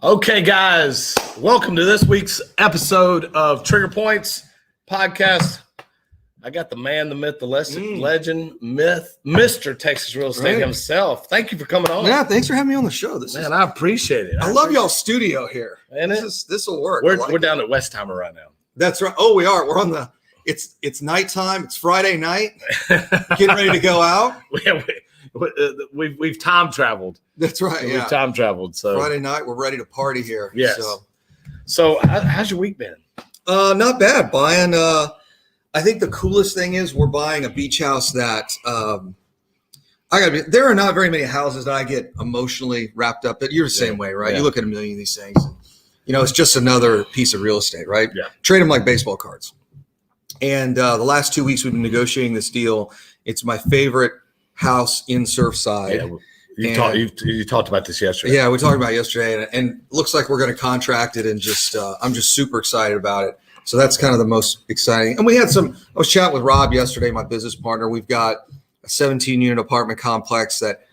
Okay, guys, welcome to this week's episode of Trigger Points podcast. I got the man, the myth, the legend, Mr. Texas Real Estate himself. Thank you for coming on. Yeah, thanks for having me on the show. I appreciate it. I love y'all's studio here. And this will work. We're down at Westheimer right now. That's right. Oh, we are. We're on the. It's nighttime. It's Friday night. Getting ready to go out. We've time traveled. That's right. We've time traveled. So Friday night, we're ready to party here. Yes. So how's your week been? Not bad. Buying. I think the coolest thing is we're buying a beach house that. There are not very many houses that I get emotionally wrapped up. You're the same way, right? Yeah. You look at a million of these things. And, it's just another piece of real estate, right? Yeah. Trade them like baseball cards. And the last 2 weeks we've been negotiating this deal. It's my favorite house in Surfside. Yeah, you talked about this yesterday. Yeah, we talked about it yesterday, and it looks like we're going to contract it, and I'm just super excited about it. So that's kind of the most exciting. And I was chatting with Rob yesterday, my business partner. We've got a 17-unit apartment complex that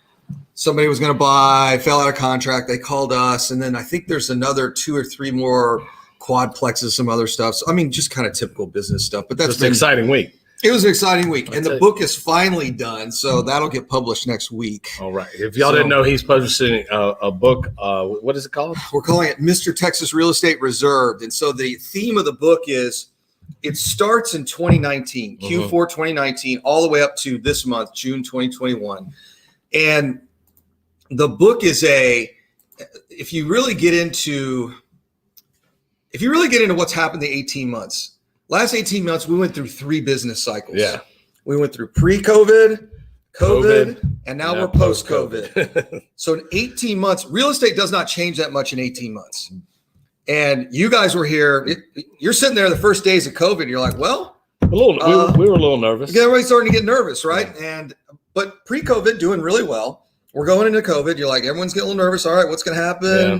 somebody was going to buy, fell out of contract. They called us, and then I think there's another 2 or 3 more quadplexes, some other stuff. So, just kind of typical business stuff. But that's been an exciting week. It was an exciting week, and the book is finally done, so that'll get published next week. All right. If y'all didn't know, he's publishing a book. What is it called? We're calling it Mr. Texas Real Estate Reserved. And so the theme of the book is it starts in 2019, Q4 2019, all the way up to this month, June 2021. And the book is if you really get into what's happened in 18 months, last 18 months, we went through 3 business cycles. Yeah. We went through pre-COVID, COVID, and now we're post-COVID. So in 18 months, real estate does not change that much in 18 months. And you guys were here. You're sitting there the first days of COVID. You're like, well. We were a little nervous. Everybody's starting to get nervous, right? Yeah. But pre-COVID, doing really well. We're going into COVID. You're like, everyone's getting a little nervous. All right, what's going to happen? Yeah.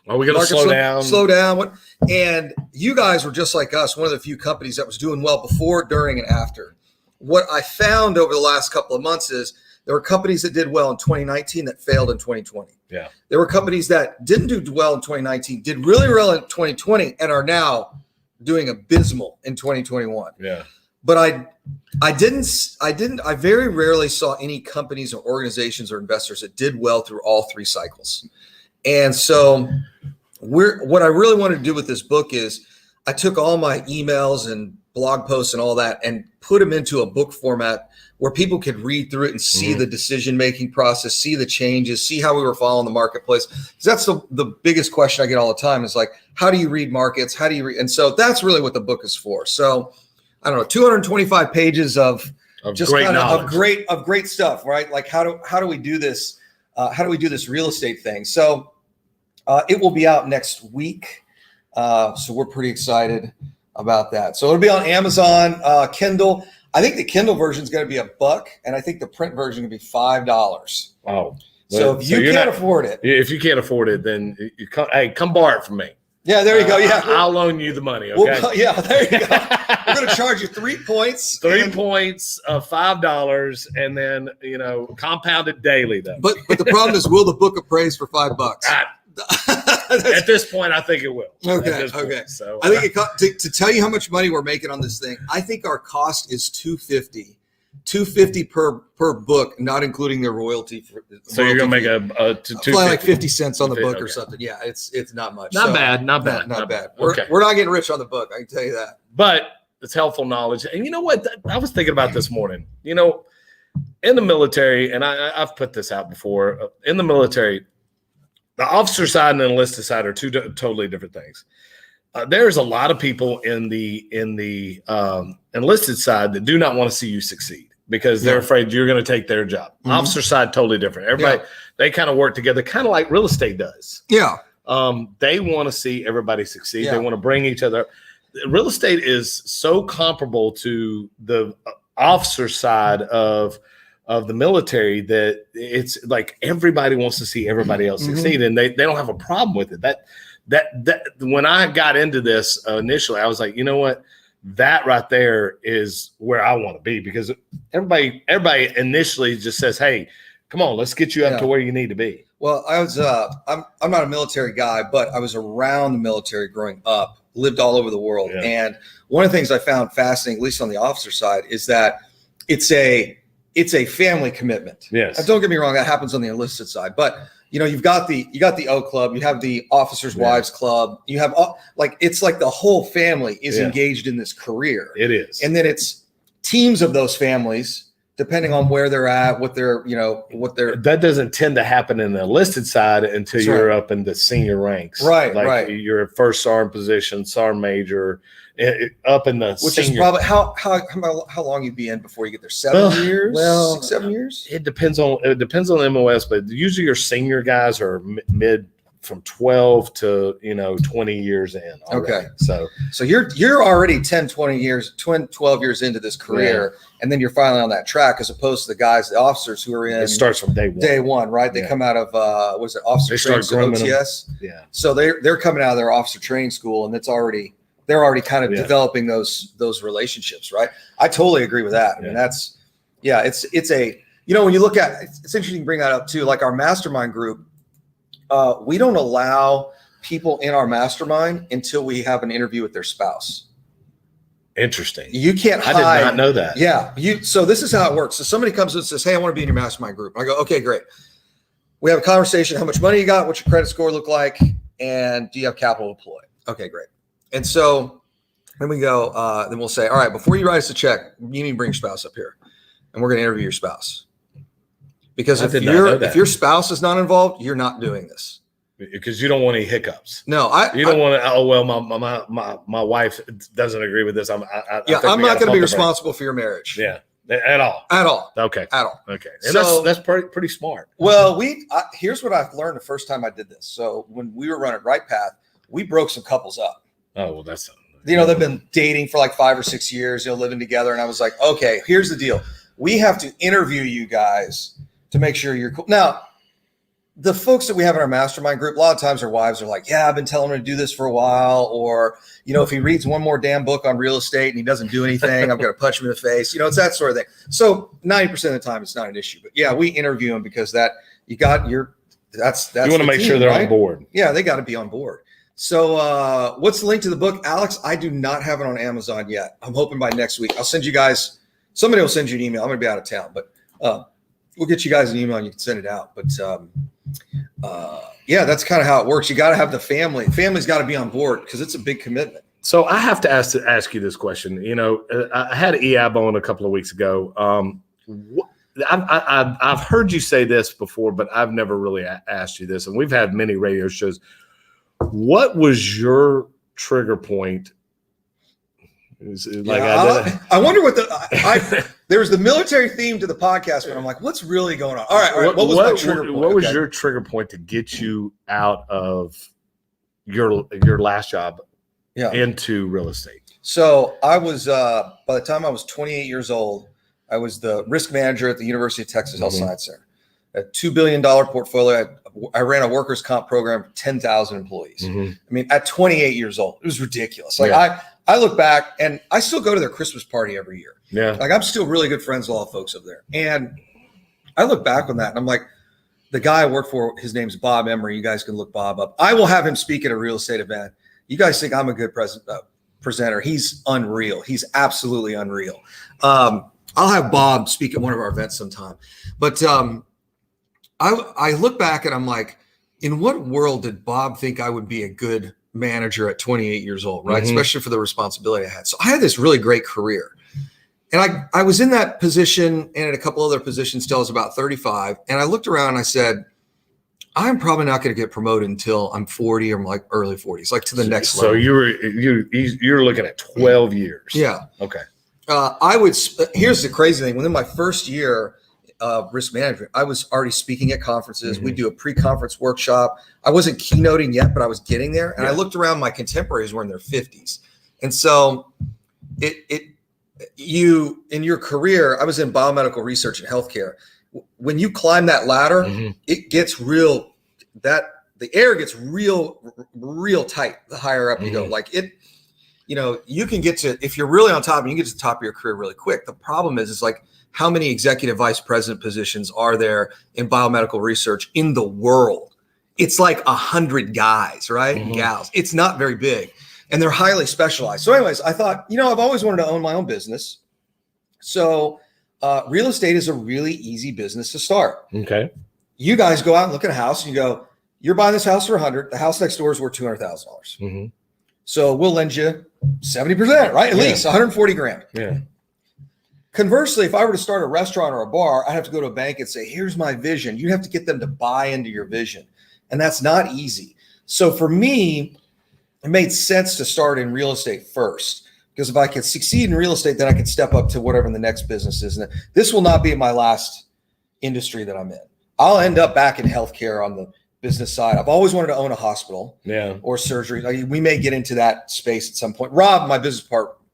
Are we going to slow down? Slow down. And you guys were just like us, one of the few companies that was doing well before, during, and after. What I found over the last couple of months is there were companies that did well in 2019 that failed in 2020. Yeah. There were companies that didn't do well in 2019, did really well in 2020, and are now doing abysmal in 2021. Yeah. But I very rarely saw any companies or organizations or investors that did well through all 3 cycles. And so what I really wanted to do with this book is I took all my emails and blog posts and all that and put them into a book format where people could read through it and see the decision-making process, see the changes, see how we were following the marketplace. Because that's the biggest question I get all the time is like, how do you read markets? How do you read? And so that's really what the book is for. So I don't know, 225 pages of just great kind knowledge. of great stuff, right? Like how do we do this? How do we do this real estate thing? So it will be out next week. So we're pretty excited about that. So it'll be on Amazon, Kindle. I think the Kindle version is going to be $1, and I think the print version is going to be $5. Wow. So if you can't afford it. If you can't afford it, then come borrow it from me. Yeah, there you go. Yeah. I'll loan you the money. Okay. There you go. We're going to charge you 3 points. 3 points of $5, and then, compounded daily though. But the problem is, will the book appraise for $5? At this point, I think it will. Okay. So I think to tell you how much money we're making on this thing, I think our cost is $250 per book, not including their royalty. So you're gonna make like 50 cents on the book or something. Yeah, it's not much. Not bad. Not bad. We're not getting rich on the book. I can tell you that. But it's helpful knowledge. And you know what? I was thinking about this morning. In the military, and I've put this out before. In the military, the officer side and the enlisted side are 2 totally different things. There's a lot of people in the enlisted side that do not want to see you succeed because they're afraid you're going to take their job. Officer side, totally different. Everybody, they kind of work together, kind of like real estate does. Yeah. They want to see everybody succeed. They want to bring each other. Real estate is so comparable to the officer side of the military that it's like everybody wants to see everybody else succeed, and they don't have a problem with it. That when I got into this initially, I was like, you know what? That right there is where I want to be, because everybody initially just says, hey, come on, let's get you up to where you need to be. Well, I was I'm not a military guy, but I was around the military growing up, lived all over the world. Yeah. And one of the things I found fascinating, at least on the officer side, is that it's a family commitment. Yes. And don't get me wrong, that happens on the enlisted side, but you've got the O Club, you have the Officers' Wives Club, you have it's like the whole family is engaged in this career. It is. And then it's teams of those families, depending on where they're at, what they're. That doesn't tend to happen in the enlisted side until you're up in the senior ranks. Right, like right. You're a first sergeant position, sergeant major, up in the which senior. is probably how long you'd be in before you get there. 7 years? Well, 6, 7 years? It depends on the MOS, but usually your senior guys are mid from 12 to 20 years in already. Okay. So you're already 10, 20 years, 12 years into this career, and then you're finally on that track, as opposed to the guys, the officers who are in. It starts from day one. Day one, right? They come out of officer training, OTS. Yeah. So they're coming out of their officer training school, and they're already kind of developing those relationships, right? I totally agree with that. I mean, it's a when you look at it's interesting to bring that up too. Like our mastermind group, we don't allow people in our mastermind until we have an interview with their spouse. Interesting. You can't hide. I did not know that. Yeah. So this is how it works. So somebody comes and says, "Hey, I want to be in your mastermind group." I go, "Okay, great." We have a conversation. How much money you got? What's your credit score look like? And do you have capital deployed? Okay, great. And so then we go, then we'll say, all right, before you write us a check, you need to bring your spouse up here, and we're going to interview your spouse. Because if your spouse is not involved, you're not doing this. Because you don't want any hiccups. No, you don't want to. Oh well, my wife doesn't agree with this. I'm not going to be responsible for your marriage. Yeah, at all. Okay, at all. Okay, and so, that's pretty smart. Well, here's what I've learned the first time I did this. So when we were running Right Path, we broke some couples up. Oh well, that's they've been dating for like 5 or 6 years, living together, and I was like, okay, here's the deal. We have to interview you guys to make sure you're cool. Now, the folks that we have in our mastermind group, a lot of times their wives are like, yeah, I've been telling him to do this for a while. Or, if he reads one more damn book on real estate and he doesn't do anything, I'm going to punch him in the face. It's that sort of thing. So 90% of the time, it's not an issue. But yeah, we interview them because that's you want to make sure they're on board. Yeah, they got to be on board. So what's the link to the book, Alex? I do not have it on Amazon yet. I'm hoping by next week. I'll send you guys, somebody will send you an email. I'm going to be out of town, but we'll get you guys an email and you can send it out. But that's kind of how it works. You got to have the family. Family's got to be on board because it's a big commitment. So I have to ask you this question. I had Eab on a couple of weeks ago. I've heard you say this before, but I've never really asked you this. And we've had many radio shows. What was your trigger point? I wonder what there was the military theme to the podcast, but I'm like, what's really going on? All right. What was my trigger point? What was your trigger point to get you out of your last job into real estate? So I was by the time I was 28 years old, I was the risk manager at the University of Texas Health Science Center. A $2 billion portfolio. I ran a workers' comp program for 10,000 employees. I mean, at 28 years old, it was ridiculous. I look back and I still go to their Christmas party every year. Yeah. Like I'm still really good friends with all the folks up there. And I look back on that and I'm like, the guy I work for, his name's Bob Emery. You guys can look Bob up. I will have him speak at a real estate event. You guys think I'm a good presenter. He's unreal. He's absolutely unreal. I'll have Bob speak at one of our events sometime. But I look back and I'm like, in what world did Bob think I would be a good manager at 28 years old, right? Especially for the responsibility I had. So I had this really great career. And I was in that position and at a couple other positions till I was about 35. And I looked around and I said, I'm probably not going to get promoted until I'm 40 or like early 40s, like to the next level. So you're looking at 12 years. Yeah. Okay. Here's the crazy thing. Within my first year of risk management, I was already speaking at conferences. We do a pre-conference workshop. I wasn't keynoting yet, but I was getting there. And I looked around, my contemporaries were in their 50s. And so in your career, I was in biomedical research and healthcare. When you climb that ladder, it gets the air gets real tight the higher up you go. Like you can get to, if you're really on top, you can get to the top of your career really quick. The problem is like, how many executive vice president positions are there in biomedical research in the world? It's like 100 guys, right? And gals. It's not very big, and they're highly specialized. So anyways, I thought, I've always wanted to own my own business. So real estate is a really easy business to start. Okay. You guys go out and look at a house and you go, you're buying this house for 100. The house next door is worth $200,000. So we'll lend you 70%, right? At least 140 grand. Yeah. Conversely, if I were to start a restaurant or a bar, I'd have to go to a bank and say, here's my vision. You have to get them to buy into your vision. And that's not easy. So for me, it made sense to start in real estate first, because if I could succeed in real estate, then I could step up to whatever the next business is. And this will not be my last industry that I'm in. I'll end up back in healthcare on the business side. I've always wanted to own a hospital or surgery. Like, we may get into that space at some point. Rob, my business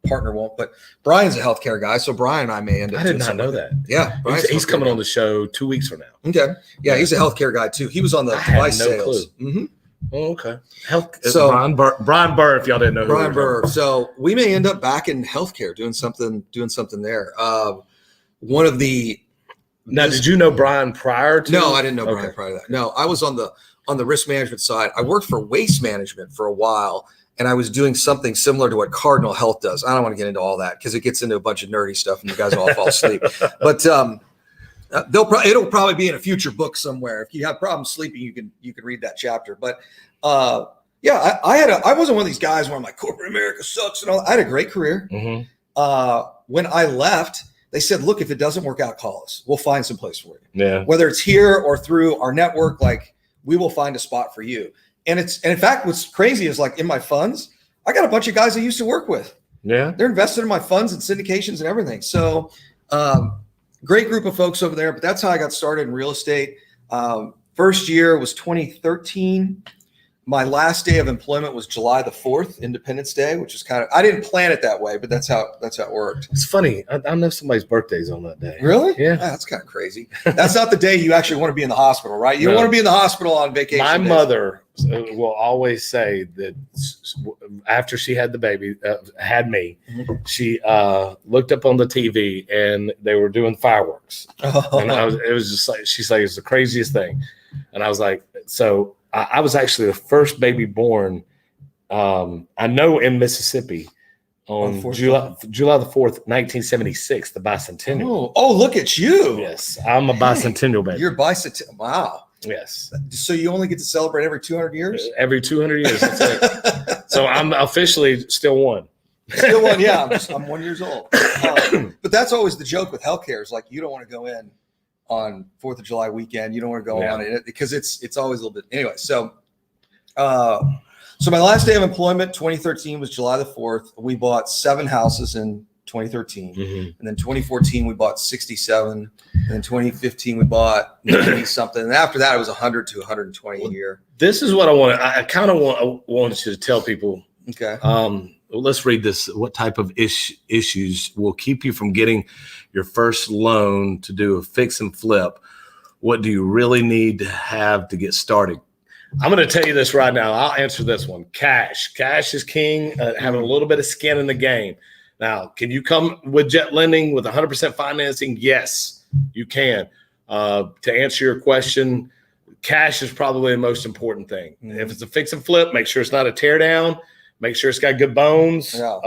partner, won't, but Brian's a healthcare guy. So Brian and I may end up. I did not know that. Yeah. He's coming on the show 2 weeks from now. Okay. Yeah. He's a healthcare guy too. He was on the device sales. Clue. Oh, okay. So Brian Burr, if y'all didn't know. Brian Burr. So we may end up back in healthcare doing something there. One of the, Now, did you know Brian prior to? No, I didn't know Brian prior to that. No, I was on the risk management side. I worked for waste management for a while, and I was doing something similar to what Cardinal Health does. I don't want to get into all that because it gets into a bunch of nerdy stuff, and you guys all fall asleep. But it'll probably be in a future book somewhere. If you have problems sleeping, you can read that chapter. But I wasn't one of these guys where I'm like, corporate America sucks and all. I had a great career. When I left, they said, look, if it doesn't work out, call us. We'll find some place for you. Yeah. Whether it's here or through our network, like, we will find a spot for you. And in fact, what's crazy is, like, in my funds, I got a bunch of guys I used to work with. Yeah. They're invested in my funds and syndications and everything. So great group of folks over there, but that's how I got started in real estate. First year was 2013. My last day of employment was July the 4th, Independence Day, which is I didn't plan it that way, but that's how it worked. It's funny. I know somebody's birthday's on that day. Really? Yeah. That's kind of crazy. That's not the day you actually want to be in the hospital, right? You don't want to be in the hospital on vacation. My mother will always say that after she had the baby, had me, she looked up on the TV and they were doing fireworks. And it was just like, she's like, it's the craziest thing. And I was like, so I was actually the first baby born, I know, in Mississippi on July the 4th, 1976, the bicentennial. Oh, look at you. Yes, I'm a bicentennial baby. You're bicentennial. Wow. Yes. So you only get to celebrate every 200 years? Every 200 years. That's it. So I'm officially still one. Still one, yeah. I'm 1 year old. But that's always the joke with healthcare is, like, you don't want to go in on 4th of July weekend. You don't want to go on it because it's always a little bit. Anyway, so my last day of employment, 2013, was July the 4th. We bought 7 houses in 2013. And then 2014, we bought 67. And then 2015, we bought 90 something. And after that, it was 100 to 120 a year. This is what I want. I kind of want you to tell people. Okay. Let's read this. What type of issues will keep you from getting your first loan to do a fix and flip? What do you really need to have to get started? I'm going to tell you this right now. I'll answer this one. Cash. Cash is king. Having a little bit of skin in the game. Now, can you come with Jet Lending with 100% financing? Yes, you can. To answer your question, cash is probably the most important thing. If it's a fix and flip, make sure it's not a tear down. Make sure it's got good bones. Yeah.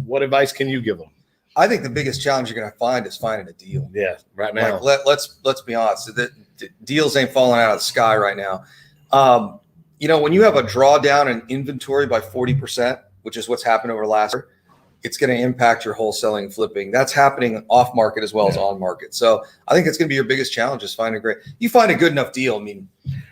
What advice can you give them? I think the biggest challenge you're going to find is finding a deal. Yeah, right now. Like, let's be honest. The deals ain't falling out of the sky right now. When you have a drawdown in inventory by 40%, which is what's happened over last year, it's going to impact your wholesaling and flipping. That's happening off market as well as on market. So I think it's going to be your biggest challenge is you find a good enough deal. I mean,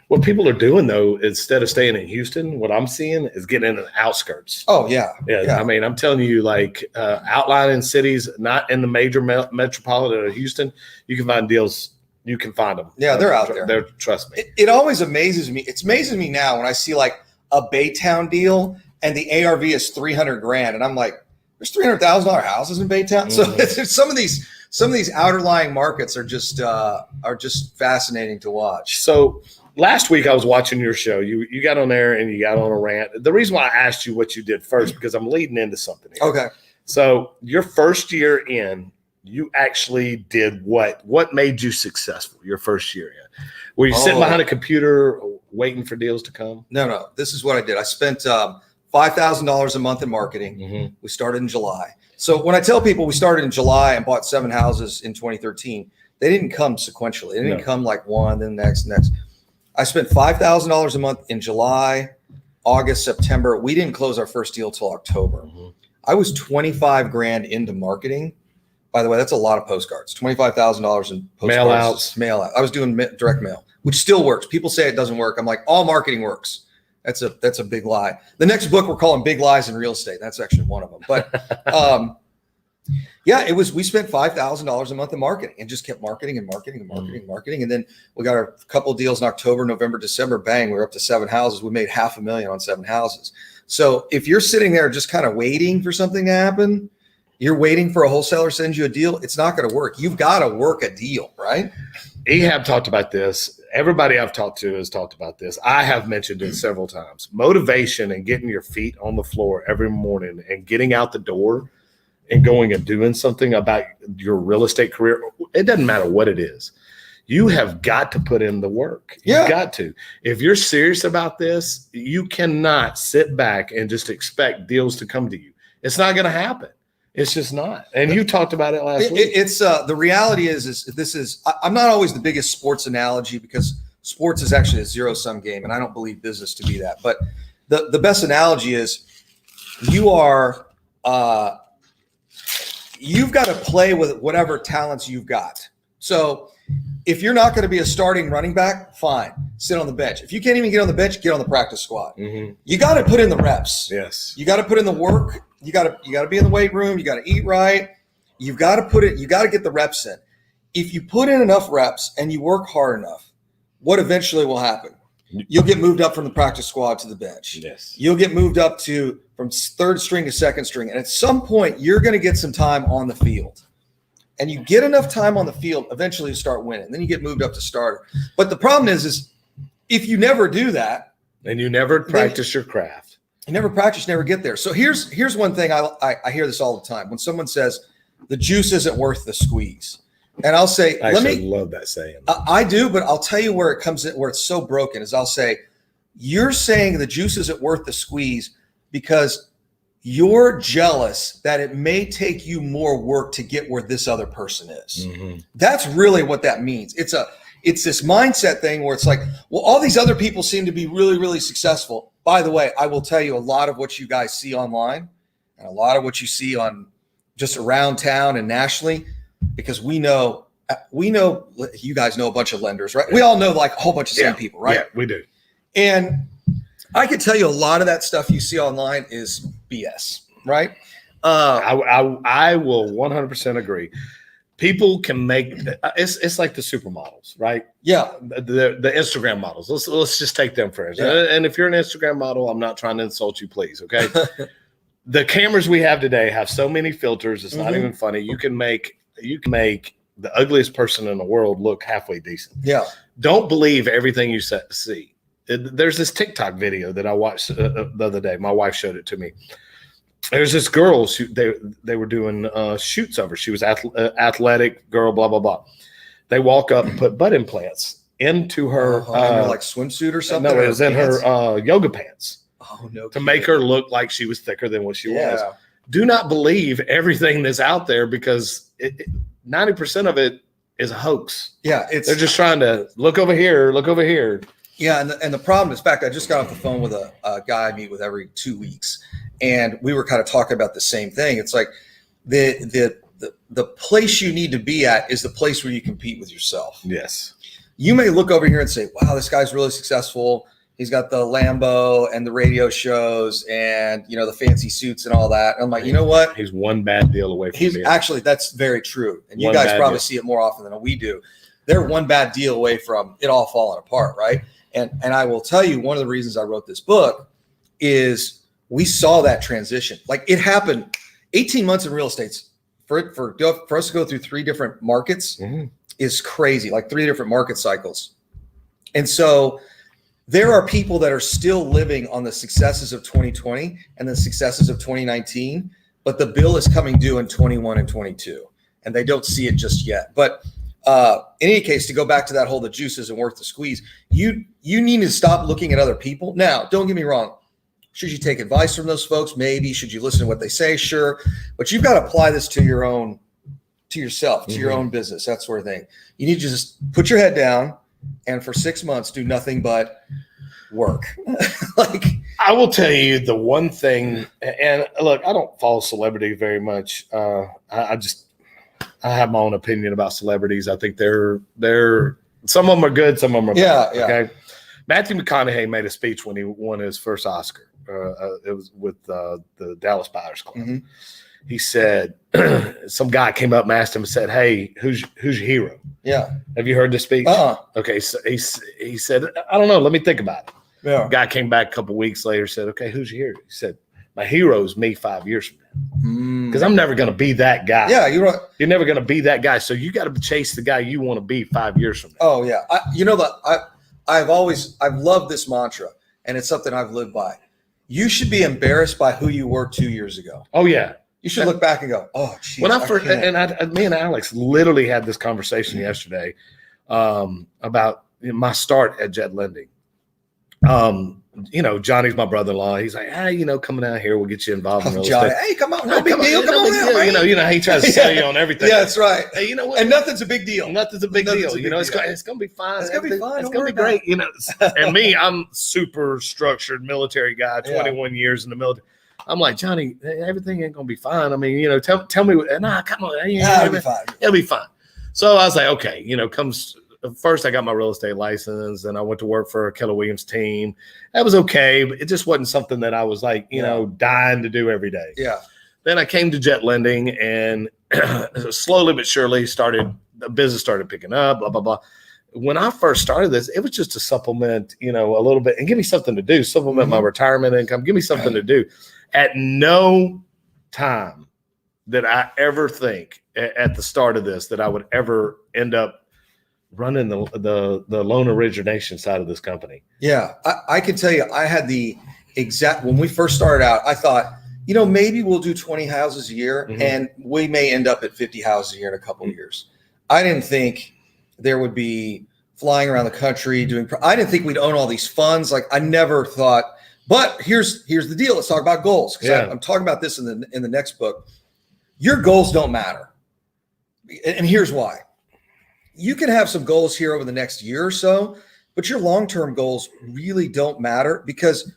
what people are doing, though, instead of staying in Houston, what I'm seeing is getting in the outskirts. Oh, yeah. I mean, I'm telling you, like, outlying cities, not in the major metropolitan of Houston, you can find deals. You can find them. Yeah, they're out there. Trust me. It always amazes me. It's amazing me now when I see, like, a Baytown deal and the ARV is $300,000, and I'm like, there's $300,000 houses in Baytown. So some of these outerlying markets are just fascinating to watch. So last week I was watching your show. You got on there and you got on a rant. The reason why I asked you what you did first, because I'm leading into something here. Okay. So your first year in, you actually did what? What made you successful your first year in? Were you sitting behind a computer waiting for deals to come? No. This is what I did. I spent $5,000 a month in marketing. Mm-hmm. We started in July. So when I tell people we started in July and bought 7 houses in 2013, they didn't come sequentially. They didn't come like one, then next. I spent $5,000 a month in July, August, September. We didn't close our first deal till October. Mm-hmm. I was 25 grand into marketing. By the way, that's a lot of postcards. $25,000 in postcards. Mail out. I was doing direct mail, which still works. People say it doesn't work. I'm like, all marketing works. That's a big lie. The next book we're calling Big Lies in Real Estate. That's actually one of them. But yeah, we spent $5,000 a month in marketing and just kept marketing. And then we got a couple of deals in October, November, December. Bang, we were up to 7 houses. We made $500,000 on 7 houses. So if you're sitting there just kind of waiting for something to happen, you're waiting for a wholesaler to send you a deal, it's not going to work. You've got to work a deal, right? Ehab talked about this. Everybody I've talked to has talked about this. I have mentioned it several times. Motivation and getting your feet on the floor every morning and getting out the door and going and doing something about your real estate career. It doesn't matter what it is. You have got to put in the work. You've got to. If you're serious about this, you cannot sit back and just expect deals to come to you. It's not going to happen. It's just not. And you talked about it last week. It's the reality is this is, I'm not always the biggest sports analogy because sports is actually a zero-sum game. And I don't believe business to be that. But the best analogy is you've got to play with whatever talents you've got. So if you're not going to be a starting running back, fine, sit on the bench. If you can't even get on the bench, get on the practice squad. Mm-hmm. You got to put in the reps. Yes. You got to put in the work. You got to be in the weight room. You got to eat right. You got to get the reps in. If you put in enough reps and you work hard enough, what eventually will happen? You'll get moved up from the practice squad to the bench. Yes. You'll get moved up from third string to second string. And at some point, you're going to get some time on the field. And you get enough time on the field, eventually you start winning. Then you get moved up to starter. But the problem is if you never do that. And you never practice your craft. You never practice, never get there. So here's one thing I hear this all the time. When someone says the juice isn't worth the squeeze. And I'll say, I love that saying. I do, but I'll tell you where it comes in, where it's so broken is I'll say, you're saying the juice isn't worth the squeeze because you're jealous that it may take you more work to get where this other person is. Mm-hmm. That's really what that means. It's this mindset thing where it's like, well, all these other people seem to be really, really successful. By the way, I will tell you a lot of what you guys see online and a lot of what you see on just around town and nationally, because we know you guys know a bunch of lenders, right? We all know like a whole bunch of same people, right? Yeah, we do. And I can tell you a lot of that stuff you see online is BS, right? I will 100% agree. People can make it's like the supermodels, right? Yeah, the Instagram models. Let's just take them for instance. Yeah. And if you're an Instagram model, I'm not trying to insult you, please. Okay. The cameras we have today have so many filters. It's not even funny. You can make the ugliest person in the world look halfway decent. Yeah. Don't believe everything you see. There's this TikTok video that I watched the other day. My wife showed it to me. There's this girl. They were doing shoots of her. She was athletic girl. Blah blah blah. They walk up and put butt implants into her like swimsuit or something. No, it was in her yoga pants. Oh no! To make her look like she was thicker than what she was. Do not believe everything that's out there because 90% of it is a hoax. Yeah, they're just trying to look over here. Yeah, and the problem is, in fact, I just got off the phone with a guy I meet with every 2 weeks, and we were kind of talking about the same thing. It's like the place you need to be at is the place where you compete with yourself. Yes. You may look over here and say, wow, this guy's really successful. He's got the Lambo and the radio shows and, the fancy suits and all that. And I'm like, you know what? He's one bad deal away from being. Actually, that's very true. And you guys probably see it more often than we do. They're one bad deal away from it all falling apart, right? And I will tell you, one of the reasons I wrote this book is we saw that transition. Like it happened 18 months in real estate for us to go through 3 different markets is crazy, like 3 different market cycles. And so there are people that are still living on the successes of 2020 and the successes of 2019, but the bill is coming due in 21 and 22, and they don't see it just yet. But in any case, to go back to that whole, the juice isn't worth the squeeze, you need to stop looking at other people. Now, don't get me wrong. Should you take advice from those folks? Maybe. Should you listen to what they say? Sure. But you've got to apply this to your own, to yourself, to your own business, that sort of thing. You need to just put your head down and for 6 months do nothing but work. Like, I will tell you the one thing, and look, I don't follow celebrities very much. I have my own opinion about celebrities. I think they're some of them are good, some of them are bad. Yeah. Okay. Matthew McConaughey made a speech when he won his first Oscar. It was with the Dallas Buyers Club. Mm-hmm. He said, some guy came up and asked him and said, "Hey, who's your hero?" Yeah. Have you heard this speech? Okay. So he said, "I don't know. Let me think about it." Yeah. Guy came back a couple weeks later, said, "Okay, who's your hero?" He said, "My hero is me 5 years from now, because I'm never going to be that guy." Yeah, you're right. You're never going to be that guy. So you got to chase the guy you want to be 5 years from now. Oh yeah. I've loved this mantra, and it's something I've lived by. You should be embarrassed by who you were 2 years ago. Oh yeah. You should look back and go, "Oh, geez." When I first, me and Alex literally had this conversation yesterday about my start at Jet Lending. Johnny's my brother-in-law. He's like, "Hey, coming out here, we'll get you involved in real estate." Hey, come on, no big deal. Come on out, man. You know, he tries to sell you on everything. Yeah, that's right. Hey, you know what? And nothing's a big deal. Nothing's a big deal. It's going to be fine. It's going to be fine. It's going to be great. And me, I'm super structured military guy, 21 years in the military. I'm like, "Johnny, everything ain't going to be fine. I mean, tell me. Nah, come on. It'll be fine. It'll be fine." So I was like, okay, comes first I got my real estate license, and I went to work for a Keller Williams team. That was okay, but it just wasn't something that I was like, dying to do every day. Yeah. Then I came to Jet Lending, and slowly but surely the business started picking up, blah, blah, blah. When I first started this, it was just to supplement, a little bit and give me something to do, supplement my retirement income, give me something to do. At no time did I ever think at the start of this that I would ever end up running the loan origination side of this company. Yeah, I can tell you, I had the exact, when we first started out, I thought, maybe we'll do 20 houses a year and we may end up at 50 houses a year in a couple of years. I didn't think there would be flying around the country I didn't think we'd own all these funds. Like, I never thought, but here's the deal. Let's talk about goals. Because I'm talking about this in the next book. Your goals don't matter. And here's why. You can have some goals here over the next year or so, but your long-term goals really don't matter because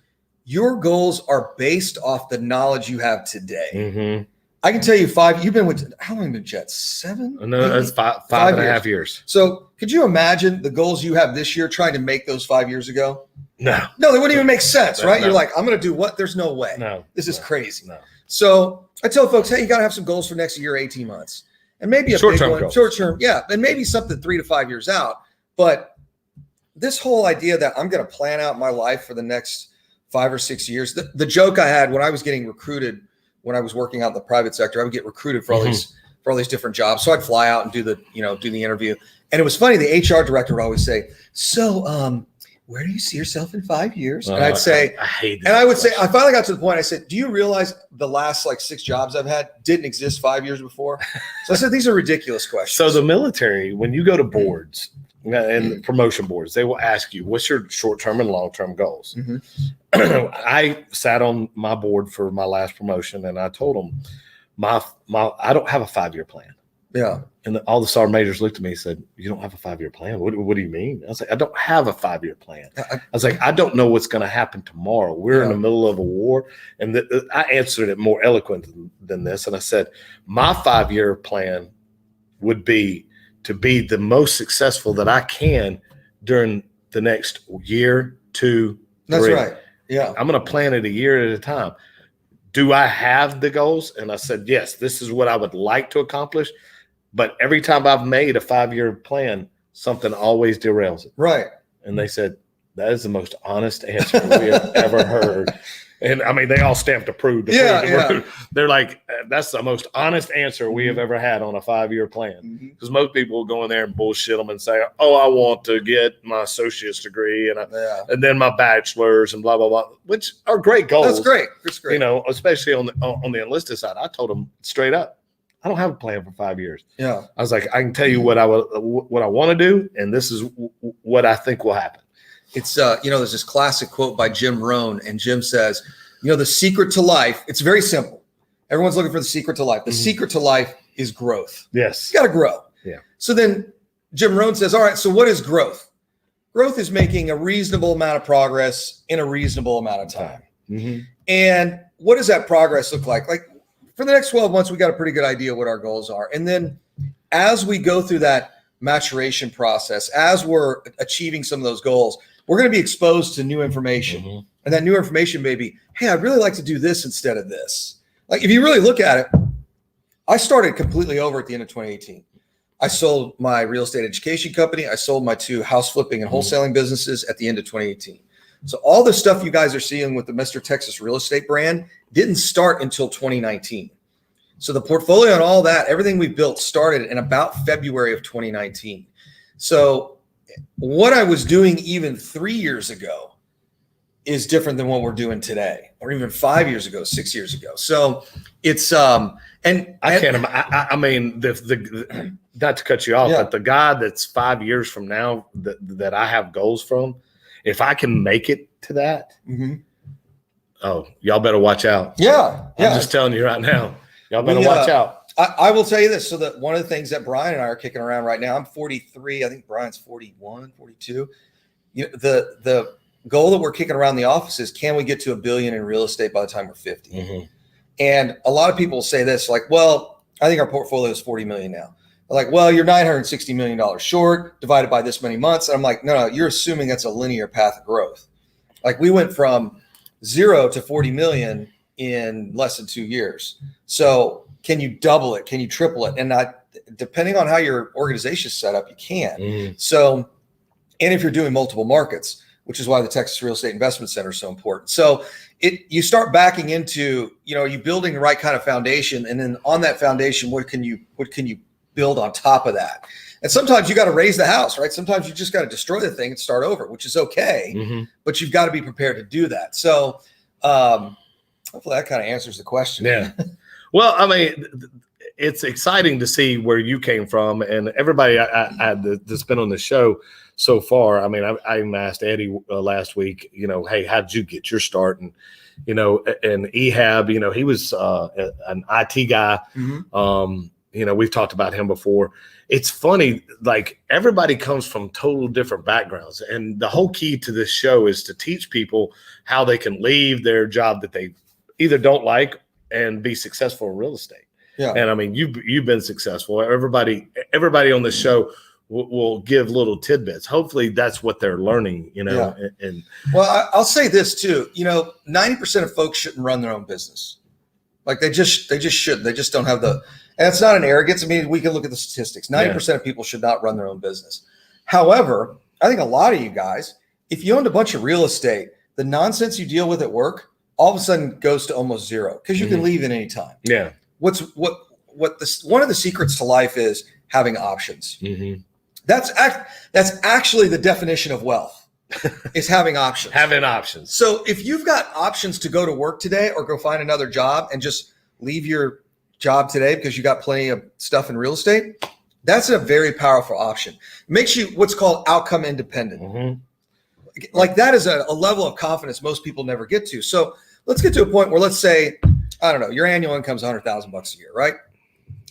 your goals are based off the knowledge you have today. Mm-hmm. I can tell you you've been with, how long have you been Jet? 7? No, that's five and a half years. So could you imagine the goals you have this year trying to make those 5 years ago? No, they wouldn't even make sense, right? No. You're like, I'm going to do what? There's no way. This is crazy. No. So I tell folks, hey, you got to have some goals for next year, 18 months. And maybe a big one, short-term, and maybe something 3 to 5 years out. But this whole idea that I'm going to plan out my life for the next 5 or 6 years, the joke I had when I was getting recruited, when I was working out in the private sector, I would get recruited for all these different jobs. So I'd fly out and do the interview. And it was funny. The HR director would always say, "So, where do you see yourself in 5 years?" And I'd say, I hate that. And I would say, I finally got to the point. I said, "Do you realize the last 6 jobs I've had didn't exist 5 years before?" So I said, these are ridiculous questions. So the military, when you go to boards and promotion boards, they will ask you, "What's your short-term and long-term goals?" Mm-hmm. I sat on my board for my last promotion, and I told them, I don't have a 5-year plan. Yeah. And all the sergeant majors looked at me and said, "You don't have a 5-year plan? What do you mean?" I was like, "I don't have a 5-year plan." I was like, "I don't know what's going to happen tomorrow. We're in the middle of a war." And I answered it more eloquent than this. And I said, my 5-year plan would be to be the most successful that I can during the next year, 2, 3. That's right. Yeah. I'm going to plan it a year at a time. Do I have the goals? And I said, yes, this is what I would like to accomplish. But every time I've made a 5-year plan, something always derails it. Right. And they said, that is the most honest answer we have ever heard. And I mean, they all stamped approved. They're like, that's the most honest answer we have ever had on a 5-year plan. Because most people will go in there and bullshit them and say, oh, I want to get my associate's degree and then my bachelor's and blah, blah, blah, which are great goals. That's great. That's great. You know, especially on the enlisted side. I told them straight up, I don't have a plan for 5 years. Yeah. I was like, I can tell you what I want to do, and this is what I think will happen. It's, there's this classic quote by Jim Rohn, and Jim says, the secret to life, it's very simple. Everyone's looking for the secret to life. The secret to life is growth. Yes. You got to grow. Yeah. So then Jim Rohn says, all right, so what is growth? Growth is making a reasonable amount of progress in a reasonable amount of time. And what does that progress look like? Like for the next 12 months, we got a pretty good idea what our goals are. And then as we go through that maturation process, as we're achieving some of those goals, we're going to be exposed to new information. And that new information may be, hey, I'd really like to do this instead of this. Like if you really look at it, I started completely over at the end of 2018. I sold my real estate education company. I sold my 2 house flipping and wholesaling businesses at the end of 2018. So all the stuff you guys are seeing with the Mr. Texas real estate brand didn't start until 2019. So the portfolio and all that, everything we built started in about February of 2019. So what I was doing even 3 years ago is different than what we're doing today, or even 5 years ago, 6 years ago. So it's I mean, the not to cut you off, but the guy that's 5 years from now that I have goals from, if I can make it to that, oh, y'all better watch out. Yeah. I'm just telling you right now, y'all better watch out. I will tell you this. So that one of the things that Brian and I are kicking around right now, I'm 43. I think Brian's 41, 42. The goal that we're kicking around the office is, can we get to $1 billion in real estate by the time we're 50? And a lot of people say this, like, well, I think our portfolio is 40 million now. They're like, well, you're $960 million short divided by this many months. And I'm like, no, you're assuming that's a linear path of growth. Like we went from 0 to 40 million in less than 2 years. So can you double it? Can you triple it? And depending on how your organization is set up, you can. So, and if you're doing multiple markets, which is why the Texas Real Estate Investment Center is so important. So you start backing into, are you building the right kind of foundation? And then on that foundation, what can you build on top of that? And sometimes you got to raise the house, right? Sometimes you just got to destroy the thing and start over, which is okay, but you've got to be prepared to do that. So hopefully that kind of answers the question. Yeah. Well, I mean, it's exciting to see where you came from, and everybody that's been on the show so far. I mean, I even asked Eddie last week, hey, how did you get your start? And, and Ehab, he was an IT guy. We've talked about him before. It's funny, like everybody comes from total different backgrounds. And the whole key to this show is to teach people how they can leave their job that they either don't like and be successful in real estate. Yeah. And I mean, you've been successful. Everybody on this show will give little tidbits. Hopefully that's what they're learning, And well, I'll say this too, 90% of folks shouldn't run their own business. Like they just shouldn't. They just don't have and it's not an arrogance. I mean, we can look at the statistics. 90% of people should not run their own business. However, I think a lot of you guys, if you owned a bunch of real estate, the nonsense you deal with at work all of a sudden goes to almost zero because you can leave at any time. Yeah. One of the secrets to life is having options. That's actually the definition of wealth is having options. Having options. So if you've got options to go to work today or go find another job and just leave your job today because you got plenty of stuff in real estate, that's a very powerful option. It makes you what's called outcome independent. Like that is a level of confidence most people never get to. So let's get to a point where, let's say, I don't know, your annual income is $100,000 a year, right?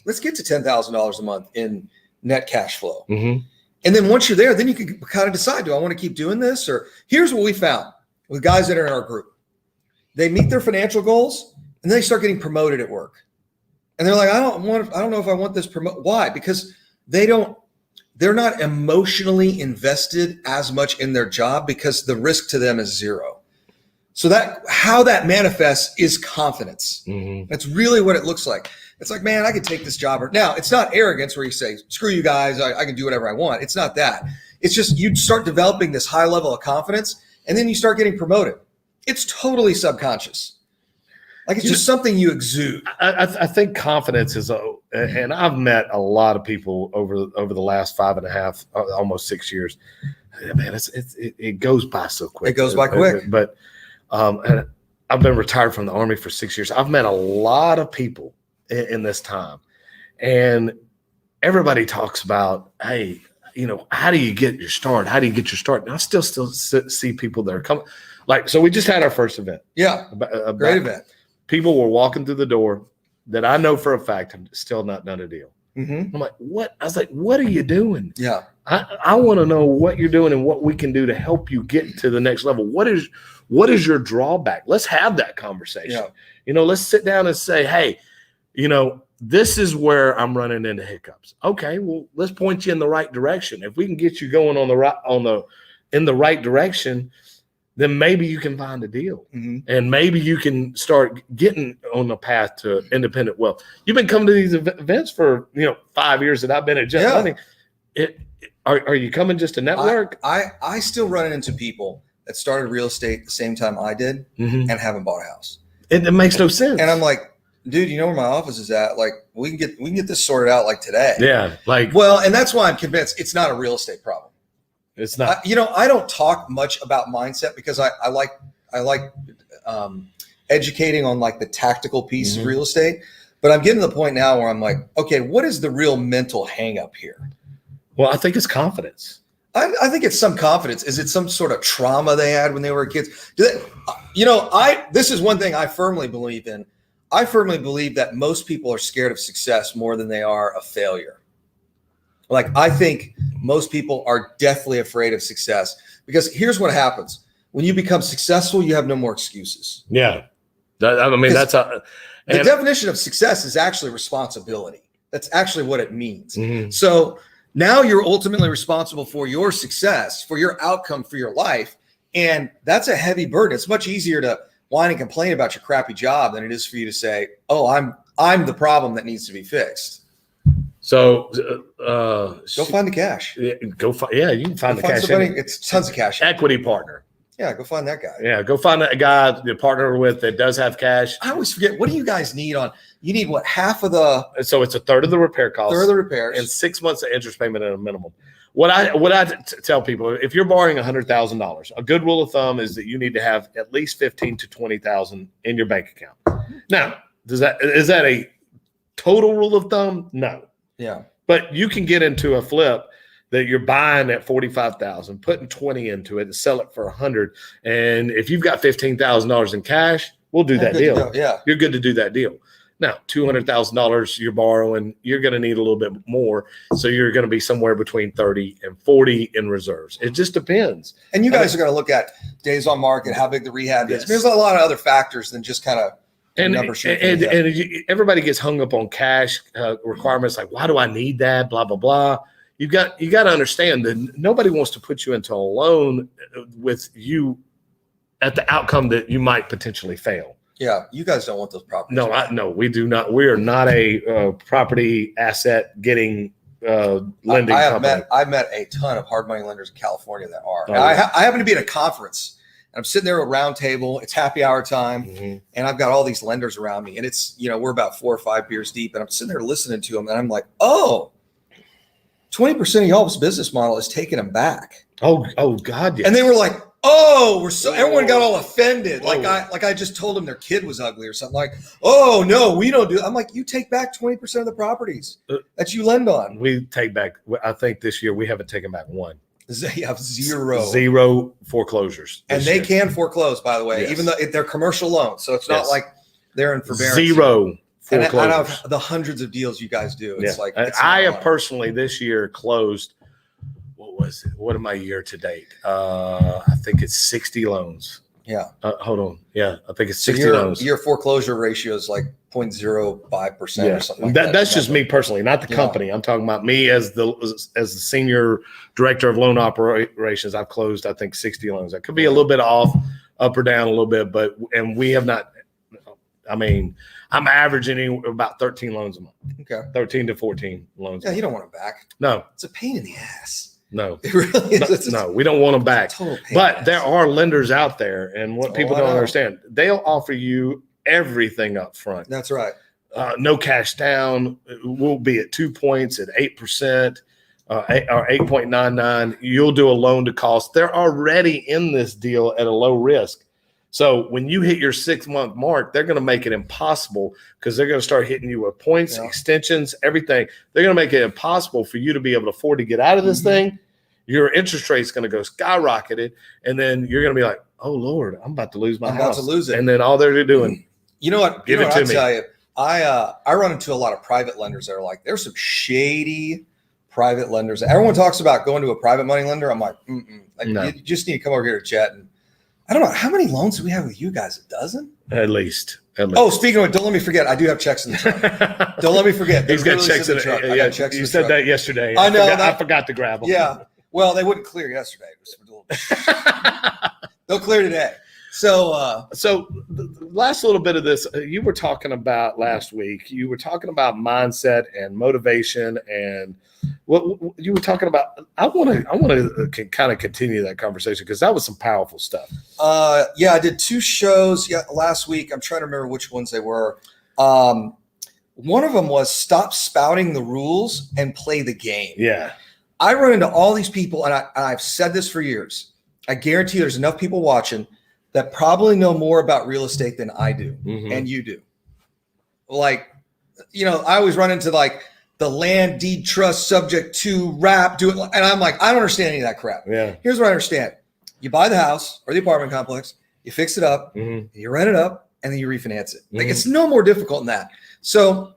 Let's get to $10,000 a month in net cash flow. And then once you're there, then you can kind of decide, do I want to keep doing this? Or here's what we found with guys that are in our group. They meet their financial goals and then they start getting promoted at work. And they're like, I don't know if I want this promote. Why? Because they're not emotionally invested as much in their job because the risk to them is zero. So that how that manifests is confidence. Mm-hmm. That's really what it looks like. It's like, man, I can take this job. Now, it's not arrogance where you say, screw you guys, I can do whatever I want. It's not that. It's just you start developing this high level of confidence, and then you start getting promoted. It's totally subconscious. Like it's just something you exude. I think confidence is, and I've met a lot of people over the last 5.5, almost 6 years. Man, it goes by so quick. It goes by quick. But and I've been retired from the Army for 6 years. I've met a lot of people in this time, and everybody talks about, hey, how do you get your start? How do you get your start? And I still see people that are coming. Like, so we just had our first event. Yeah, great event. People were walking through the door that I know for a fact have still not done a deal. Mm-hmm. I'm like, what? I was like, what are you doing? Yeah. I want to know what you're doing and what we can do to help you get to the next level. What is your drawback? Let's have that conversation. Yeah. Let's sit down and say, hey, this is where I'm running into hiccups. Okay, well, let's point you in the right direction. If we can get you going in the right direction, then maybe you can find a deal. Mm-hmm. And maybe you can start getting on the path to independent wealth. You've been coming to these events for 5 years that I've been at Jet Money. Are you coming just to network? I still run into people that started real estate at the same time I did Mm-hmm. and haven't bought a house. It makes no sense. And I'm like, dude, you know where my office is at? Like, we can get this sorted out like today. Yeah, well, and that's why I'm convinced it's not a real estate problem. It's not. I don't talk much about mindset because I like educating on like the tactical piece Mm-hmm. of real estate. But I'm getting to the point now where I'm like, okay, what is the real mental hang up here? Well, I think it's confidence. I think it's some confidence. Is it some sort of trauma they had when they were kids? This is one thing I firmly believe in. I firmly believe that most people are scared of success more than they are of failure. Like, I think most people are deathly afraid of success because here's what happens. When you become successful, you have no more excuses. Yeah. The definition of success is actually responsibility. That's actually what it means. Mm-hmm. So now you're ultimately responsible for your success, for your outcome, for your life. And that's a heavy burden. It's much easier to whine and complain about your crappy job than it is for you to say, oh, I'm the problem that needs to be fixed. So go find the cash. You can find the cash. It's tons of cash. Equity partner. Yeah, go find that guy. Yeah, go find a guy to partner with that does have cash. I always forget, what do you guys need on? You need what, half of the? So it's a third of the repair cost. Third of the repairs. And 6 months of interest payment at a minimum. What I tell people, if you're borrowing $100,000, a good rule of thumb is that you need to have at least $15,000 to $20,000 in your bank account. Now, is that a total rule of thumb? No. Yeah. But you can get into a flip that you're buying at $45,000, putting 20 into it, and sell it for $100. And if you've got $15,000 in cash, we'll do that deal. Yeah, you're good to do that deal. Now, $200,000 you're borrowing, you're going to need a little bit more, so you're going to be somewhere between 30 and 40 in reserves. It just depends. And you guys are going to look at days on market, how big the rehab is. There's a lot of other factors than just kind of. And everybody gets hung up on cash requirements, like, why do I need that? Blah, blah, blah. You got to understand that nobody wants to put you into a loan with you at the outcome that you might potentially fail. Yeah, you guys don't want those properties. No, we do not. We are not a property asset getting lending company. I've met a ton of hard money lenders in California that are. Oh, I happen to be at a conference. I'm sitting there at a round table. It's happy hour time, Mm-hmm. and I've got all these lenders around me. And it's, we're about 4 or 5 beers deep, and I'm sitting there listening to them, and I'm like, oh, 20% of y'all's business model is taking them back. Oh God, yes. And they were like, oh, everyone got all offended. Like I just told them their kid was ugly or something. Like, oh no, we don't do. I'm like, you take back 20% of the properties that you lend on. We take back. I think this year we haven't taken back one. They have zero foreclosures, and they can foreclose, by the way, yes. Even though they're commercial loans, so it's not like they're in forbearance. Zero foreclosures. And out of the hundreds of deals you guys do, it's like I have personally this year closed. What was it? What am my year to date? I think it's 60 loans. Yeah. Hold on. Yeah, I think it's 60 so loans. Your foreclosure ratio is like 0.05% or something like that. That's just me personally, not the company. I'm talking about me as the senior director of loan operations. I've closed, I think, 60 loans. That could be a little bit off, up or down a little bit, and we have not. I mean, I'm averaging about 13 loans a month. Okay. 13 to 14 loans. Yeah, you don't want them back. No. It's a pain in the ass. No. It really is. No, we don't want them back. But there are lenders out there, and what people don't understand, they'll offer you everything up front. That's right. No cash down. We'll be at 2 points at 8%. Or 8.99. You'll do a loan to cost. They're already in this deal at a low risk. So when you hit your 6 month mark, they're going to make it impossible because they're going to start hitting you with points, extensions, everything. They're going to make it impossible for you to be able to afford to get out of this thing. Your interest rate is going to go skyrocketed, and then you're going to be like, "Oh Lord, I'm about to lose my house." I'm about to lose it. And then all they're doing, you know what? Give it to me. Tell you, I run into a lot of private lenders that are like, there's some shady private lenders. Everyone talks about going to a private money lender. I'm like, like No. you just need to come over here to chat. And I don't know, how many loans do we have with you guys? A dozen? At least. Oh, speaking of it, don't let me forget. I do have checks in the truck. Don't let me forget. He's got checks in the truck. I got checks in the you said truck. that yesterday. I know. I forgot to grab them. Yeah. Well, they wouldn't clear yesterday. They'll clear today. So the last little bit of this, you were talking about last week. You were talking about mindset and motivation, and what you were talking about. I want to kind of continue that conversation because that was some powerful stuff. Yeah, I did 2 shows last week. I'm trying to remember which ones they were. One of them was stop spouting the rules and play the game. Yeah. I run into all these people, and I've said this for years. I guarantee there's enough people watching that probably know more about real estate than I do, and you do. Like, I always run into like the land deed trust subject to wrap, do it, and I'm like, I don't understand any of that crap. Yeah. Here's what I understand: you buy the house or the apartment complex, you fix it up, you rent it up, and then you refinance it. Like, it's no more difficult than that. So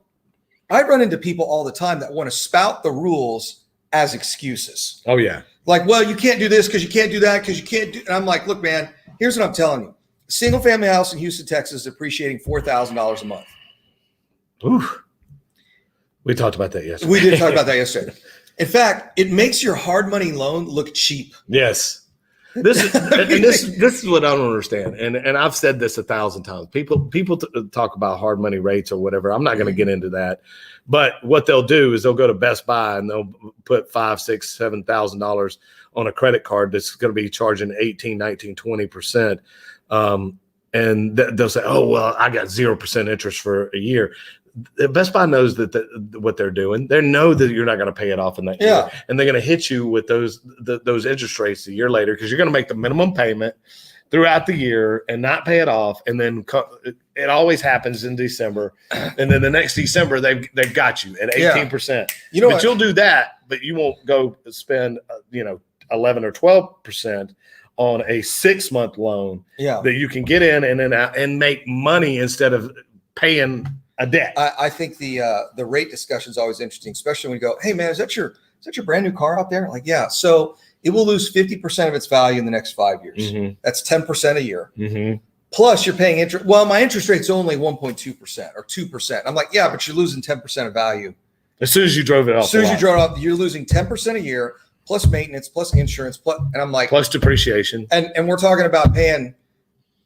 I run into people all the time that want to spout the rules as excuses. Oh yeah. Like, well, you can't do this because you can't do that because you can't do. And I'm like, look, man, here's what I'm telling you. A single family house in Houston, Texas is appreciating $4,000 a month. Ooh. We talked about that yesterday. We did talk about that yesterday. In fact, it makes your hard money loan look cheap. Yes. This is what I don't understand. And I've said this 1,000 times. People talk about hard money rates or whatever. I'm not going to get into that. But what they'll do is they'll go to Best Buy and they'll put $5,000, $6,000, $7,000 on a credit card that's going to be charging 18, 19, 20%. And they'll say, oh, well, I got 0% interest for a year. Best Buy knows that what they're doing. They know that you're not going to pay it off in that year, and they're going to hit you with those interest rates a year later because you're going to make the minimum payment throughout the year and not pay it off. And then it always happens in December, and then the next December they've got you at 18%. But you'll do that, but you won't go spend 11 or 12% on a 6 month loan that you can get in and then out and make money instead of paying a debt. I think the rate discussion is always interesting, especially when you go, hey man, is that your brand new car out there? Like, yeah. So it will lose 50% of its value in the next 5 years. That's 10% a year. Plus you're paying interest. Well, my interest rate's only 1.2% or 2%. I'm like, yeah, but you're losing 10% of value. As soon as you drove it off. As soon as you drove it off, you're losing 10% a year, plus maintenance, plus insurance, and I'm like, plus depreciation. And we're talking about paying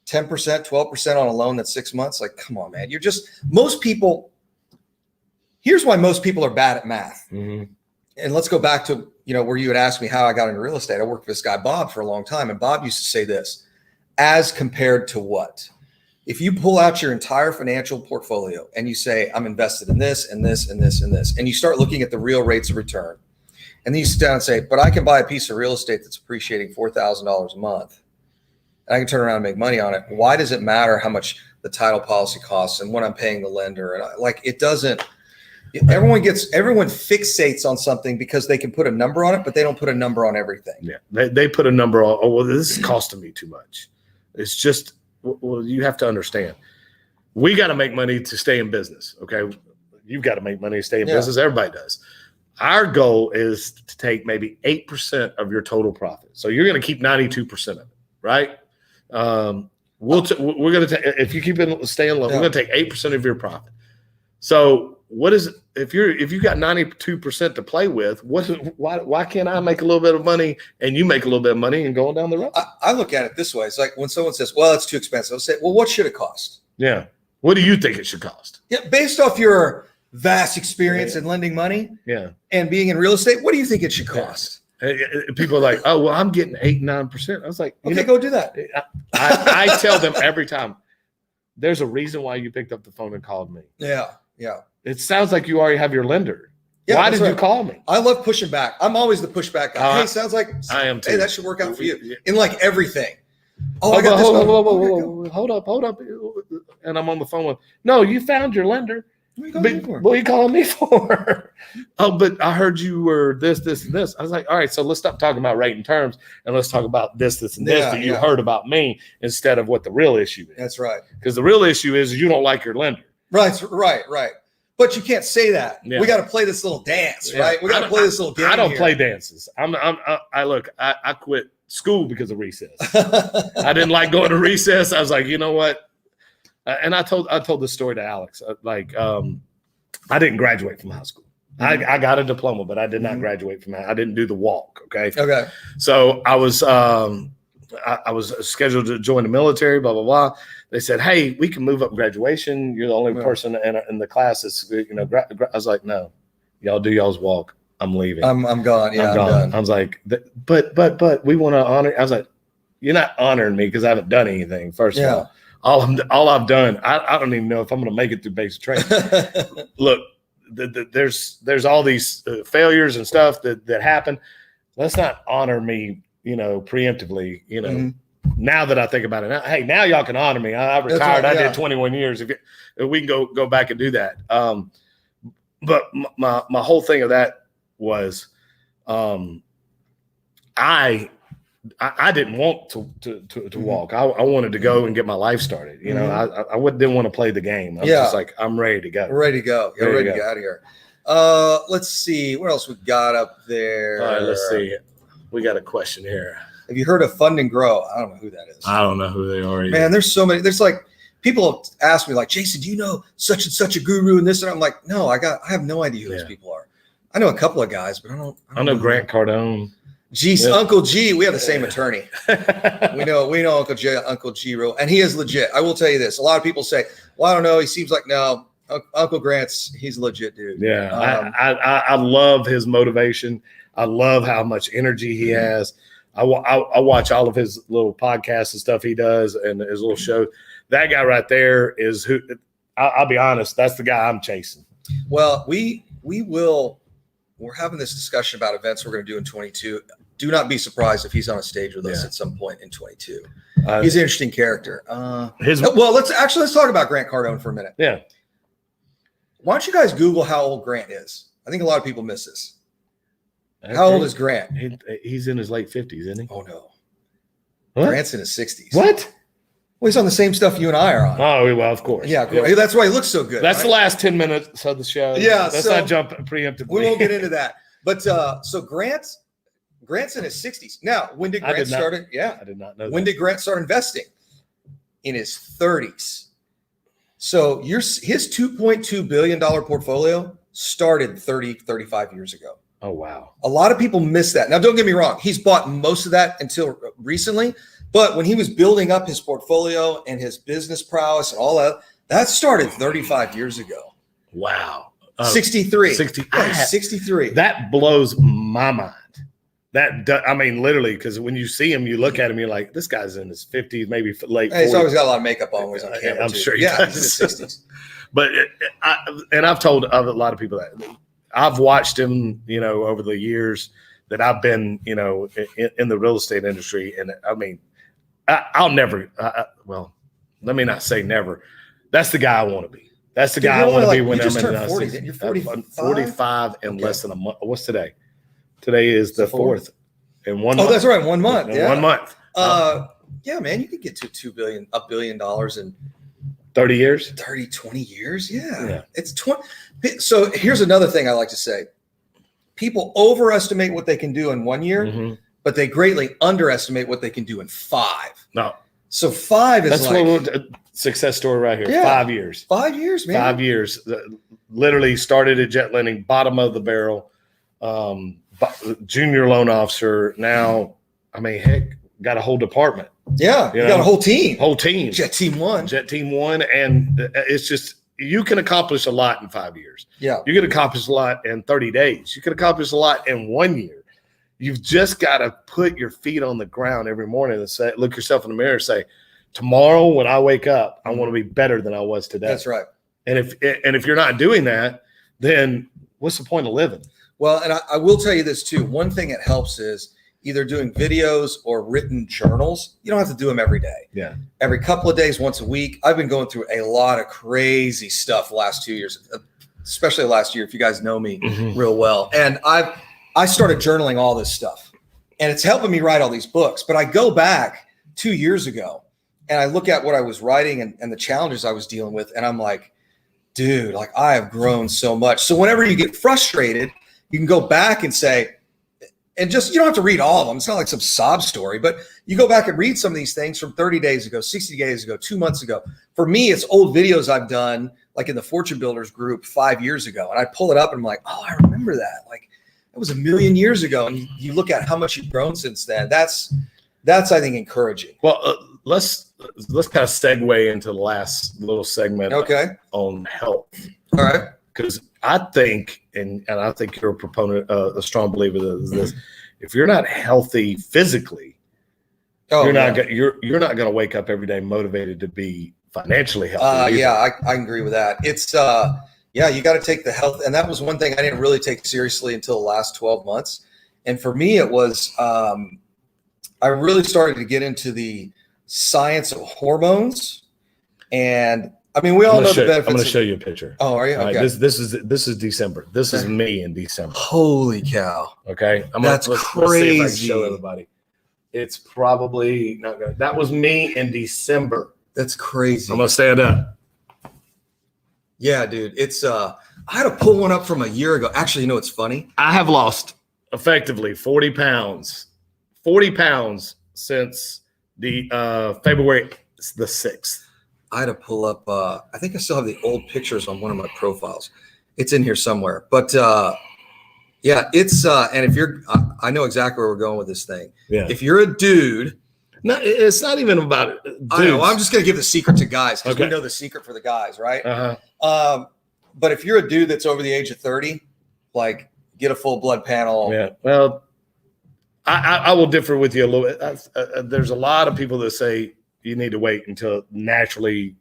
10%, 12% on a loan that's 6 months. Like, come on, man. Here's why most people are bad at math. And let's go back to, where you had asked me how I got into real estate. I worked with this guy, Bob, for a long time. And Bob used to say this, as compared to what? If you pull out your entire financial portfolio and you say, I'm invested in this and this and this and this, and you start looking at the real rates of return, and then you sit down and say, but I can buy a piece of real estate that's appreciating $4,000 a month. I can turn around and make money on it. Why does it matter how much the title policy costs and what I'm paying the lender? And it doesn't. Everyone fixates on something because they can put a number on it, but they don't put a number on everything. Yeah, they put a number on. Oh, well, this is costing me too much. It's just, well, you have to understand. We got to make money to stay in business. Okay, you've got to make money to stay in business. Everybody does. Our goal is to take maybe 8% of your total profit. So you're going to keep 92% of it, right? We're going to take, if you keep it staying low, we're going to take 8% of your profit. So what is it? If you got 92% to play with, why can't I make a little bit of money and you make a little bit of money and going down the road? I look at it this way. It's like when someone says, well, it's too expensive. I'll say, well, what should it cost? Yeah. What do you think it should cost? Yeah. Based off your vast experience in lending money and being in real estate, what do you think it should cost? People are like, oh, well, I'm getting 8-9%. I was like, okay, go do that. I tell them every time, there's a reason why you picked up the phone and called me. Yeah. Yeah. It sounds like you already have your lender. Yeah, why did you call me? I love pushing back. I'm always the pushback guy. Hey, sounds like I am too. Hey, that should work out for you in like everything. Oh, I got this. Hold up. And I'm on the phone with, no, you found your lender. What are you calling me for? Oh, but I heard you were this, and this. I was like, all right, so let's stop talking about rate and terms and let's talk about this, and this that you heard about me instead of what the real issue is. That's right. Because the real issue is you don't like your lender. Right. But you can't say that. Yeah. We got to play this little dance, right? We got to play this little game. I don't play dances. I quit school because of recess. I didn't like going to recess. I was like, you know what? And I told this story to Alex. I didn't graduate from high school. Mm-hmm. I got a diploma, but I did not graduate from that. I didn't do the walk. Okay. So I was scheduled to join the military. Blah blah blah. They said, hey, we can move up graduation. You're the only person in the class that's I was like, no, y'all do y'all's walk. I'm leaving. I'm gone. Yeah, I'm gone. done. I was like, but we want to honor. I was like, you're not honoring me because I haven't done anything. First of all I've done, I don't even know if I'm going to make it through basic training. Look, there's all these failures and stuff that happen. Let's not honor me, preemptively, Now that I think about it, now y'all can honor me. I retired. I did 21 years. If we can go back and do that. But my whole thing of that was, I didn't want to walk. I wanted to go and get my life started. I didn't want to play the game. I was just like, I'm ready to go. Ready to go. You're ready to get out of here. Let's see what else we got up there. All right, let's see. We got a question here. Have you heard of Fund and Grow? I don't know who that is. I don't know who they are either. Man, there's so many. There's like people ask me like, Jason, do you know such and such a guru and this? And I'm like, no, I have no idea who these people are. I know a couple of guys, but I know Grant Cardone. Uncle G. We have the same attorney. we know Uncle G. And he is legit. I will tell you this. A lot of people say, well, I don't know. He seems like, no, Uncle he's a legit dude. Yeah. I love his motivation. I love how much energy he has. I watch all of his little podcasts and stuff he does and his little show. That guy right there is who, I'll be honest, that's the guy I'm chasing. Well, we're having this discussion about events we're going to do in 22. Do not be surprised if he's on a stage with us at some point in 22. He's an interesting character. Let's talk about Grant Cardone for a minute. Yeah. Why don't you guys Google how old Grant is? I think a lot of people miss this. How old is Grant? He's in his late 50s, isn't he? Oh, no. What? Grant's in his 60s. What? Well, he's on the same stuff you and I are on. Oh, well, of course. Yeah. That's why he looks so good. That's the last 10 minutes of the show. Yeah. Let's not jump preemptively. We won't get into that. But so Grant's in his 60s. Now, when did Grant start? I did not know When did Grant start investing? In his 30s. So his $2.2 billion portfolio started 35 years ago. Oh, wow. A lot of people miss that. Now, don't get me wrong. He's bought most of that until recently. But when he was building up his portfolio and his business prowess and all that started 35 years ago. Wow. 63. 63. That blows my mind. Literally, because when you see him, you look at him, you're like, this guy's in his 50s, maybe late 40s. He's always got a lot of makeup on when he's on camera. I'm sure he does. He's in his 60s. But I've told a lot of people that I've watched him, over the years that I've been, in the real estate industry. And I'll never, let me not say never. That's the guy I want to be. That's the guy I want to be when I'm in 40. You're 45 in less than a month. What's today? Today is the 4th. In 1 month. Oh, that's right. 1 month. In 1 month. Yeah, man, you could get to $1 billion in 30 years, 20 years. Yeah. It's 20. So here's another thing I like to say. People overestimate what they can do in 1 year, but they greatly underestimate what they can do in 5. No. So 5 is that's a success story right here. Yeah. 5 years. 5 years, man. 5 years. literally started at jet lending, bottom of the barrel, junior loan officer. Now, I mean, heck, got a whole department. Yeah, you got a whole team. Jet Team One. And it's just, you can accomplish a lot in 5 years. Yeah. You can accomplish a lot in 30 days. You can accomplish a lot in 1 year. You've just got to put your feet on the ground every morning and say, look yourself in the mirror and say, tomorrow when I wake up, I want to be better than I was today. That's right. And if you're not doing that, then what's the point of living? Well, and I will tell you this too. One thing that helps is either doing videos or written journals. You don't have to do them every day. Yeah. Every couple of days, once a week. I've been going through a lot of crazy stuff the last 2 years, especially last year, if you guys know me real well. And I started journaling all this stuff, and it's helping me write all these books. But I go back 2 years ago and I look at what I was writing and the challenges I was dealing with. And I'm like, dude, like I have grown so much. So whenever you get frustrated, you can go back and say, and just, you don't have to read all of them. It's not like some sob story, but you go back and read some of these things from 30 days ago, 60 days ago, 2 months ago. For me, it's old videos I've done, like in the Fortune Builders group 5 years ago. And I pull it up and I'm like, oh, I remember that. Like it was 1,000,000 years ago. And you look at how much you've grown since then. That's I think, encouraging. Well, let's kind of segue into the last little segment on health. All right. Because I think, and I think you're a proponent, a strong believer of this. If you're not healthy physically, you're not going to wake up every day motivated to be financially healthy. Yeah, I agree with that. It's you got to take the health, and that was one thing I didn't really take seriously until the last 12 months. And for me, it was I really started to get into the science of hormones, and I mean, we all know the benefits. I'm going to show you a picture. Oh, are you? Okay. Right, this is December. This is me in December. Holy cow. Okay. That's crazy. Let's see if I can show everybody. It's probably not going to. That was me in December. That's crazy. I'm going to stand up. Yeah, dude. It's I had to pull one up from a year ago. Actually, you know what's funny? I have lost effectively 40 pounds. 40 pounds since the February the 6th. I had to pull up. I think I still have the old pictures on one of my profiles. It's in here somewhere. But yeah, it's and if you're, I know exactly where we're going with this thing. Yeah. If you're a dude, no, it's not even about dudes. I know. I'm just gonna give the secret to guys because we know the secret for the guys, right? But if you're a dude that's over the age of 30, like get a full blood panel. Yeah. Well, I will differ with you a little bit. There's a lot of people that say you need to wait until naturally.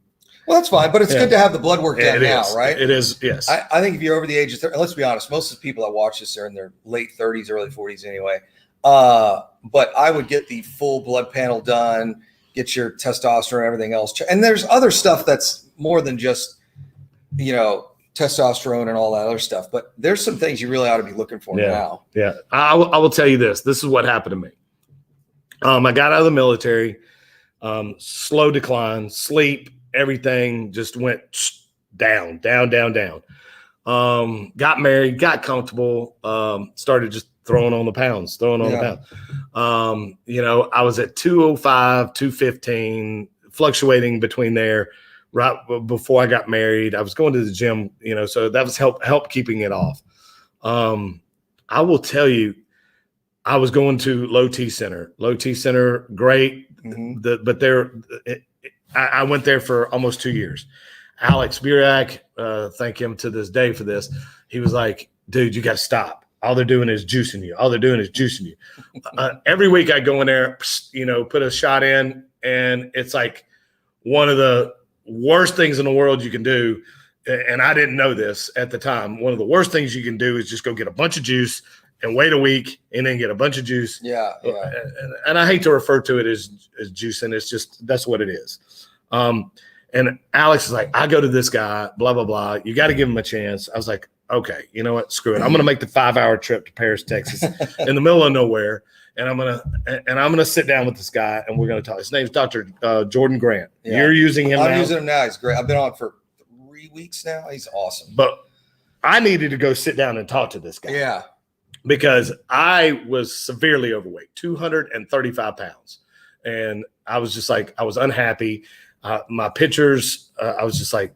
Well, that's fine, but it's good to have the blood work done now, right? It is, yes. I think if you're over the age of 30, let's be honest, most of the people that watch this are in their late 30s, early 40s anyway. But I would get the full blood panel done, get your testosterone and everything else. And there's other stuff that's more than just, testosterone and all that other stuff. But there's some things you really ought to be looking for now. Yeah. I will tell you this. This is what happened to me. I got out of the military. Slow decline, sleep, everything just went down. Got married, got comfortable, started just throwing on the pounds. I was at 205, 215, fluctuating between there right before I got married. I was going to the gym, so that was help keeping it off. I will tell you, I was going to Low T Center, great. I went there for almost 2 years. Alex Burak, thank him to this day for this. He was like, dude, you got to stop. All they're doing is juicing you. Every week I go in there, put a shot in, and it's like one of the worst things in the world you can do. And I didn't know this at the time. One of the worst things you can do is just go get a bunch of juice and wait a week and then get a bunch of juice. Yeah. And I hate to refer to it as juicing. It's just, that's what it is. And Alex is like, I go to this guy, blah, blah, blah. You got to give him a chance. I was like, okay, you know what? Screw it. I'm going to make the 5-hour trip to Paris, Texas in the middle of nowhere. And I'm going to sit down with this guy and we're going to talk. His name's Dr. Jordan Grant. Yeah. You're using him now? I'm using him now. He's great. I've been on for 3 weeks now. He's awesome. But I needed to go sit down and talk to this guy. Yeah. Because I was severely overweight, 235 pounds. And I was just like, I was unhappy. My pictures, I was just like,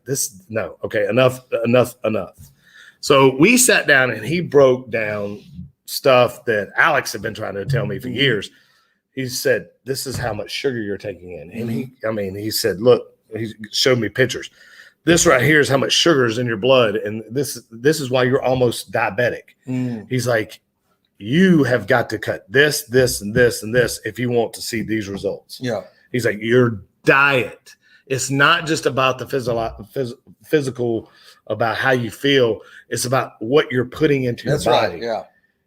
no, okay, enough. So we sat down and he broke down stuff that Alex had been trying to tell me for years. He said, this is how much sugar you're taking in. And he said, look, he showed me pictures. This right here is how much sugar is in your blood. And this is why you're almost diabetic. He's like, you have got to cut this, and this, and this if you want to see these results. Yeah. He's like, your diet. It's not just about the physical, about how you feel. It's about what you're putting into your body. Right. Yeah.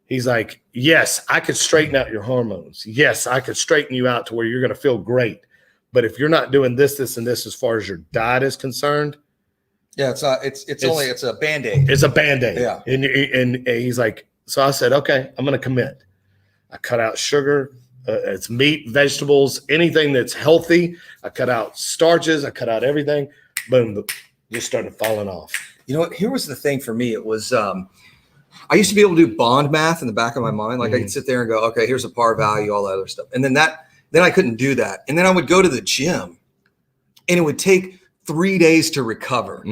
He's like, yes, I could straighten out your hormones. Yes, I could straighten you out to where you're going to feel great. But if you're not doing this, and this as far as your diet is concerned. Yeah, it's a Band-Aid. It's a Band-Aid. Yeah. And he's like, so I said, okay, I'm going to commit. I cut out sugar. It's meat, vegetables, anything that's healthy. I cut out starches. I cut out everything. Boom, just started falling off. You know what? Here was the thing for me. It was I used to be able to do bond math in the back of my mind. Like I could sit there and go, okay, here's a par value, all that other stuff. And then I couldn't do that. And then I would go to the gym and it would take 3 days to recover.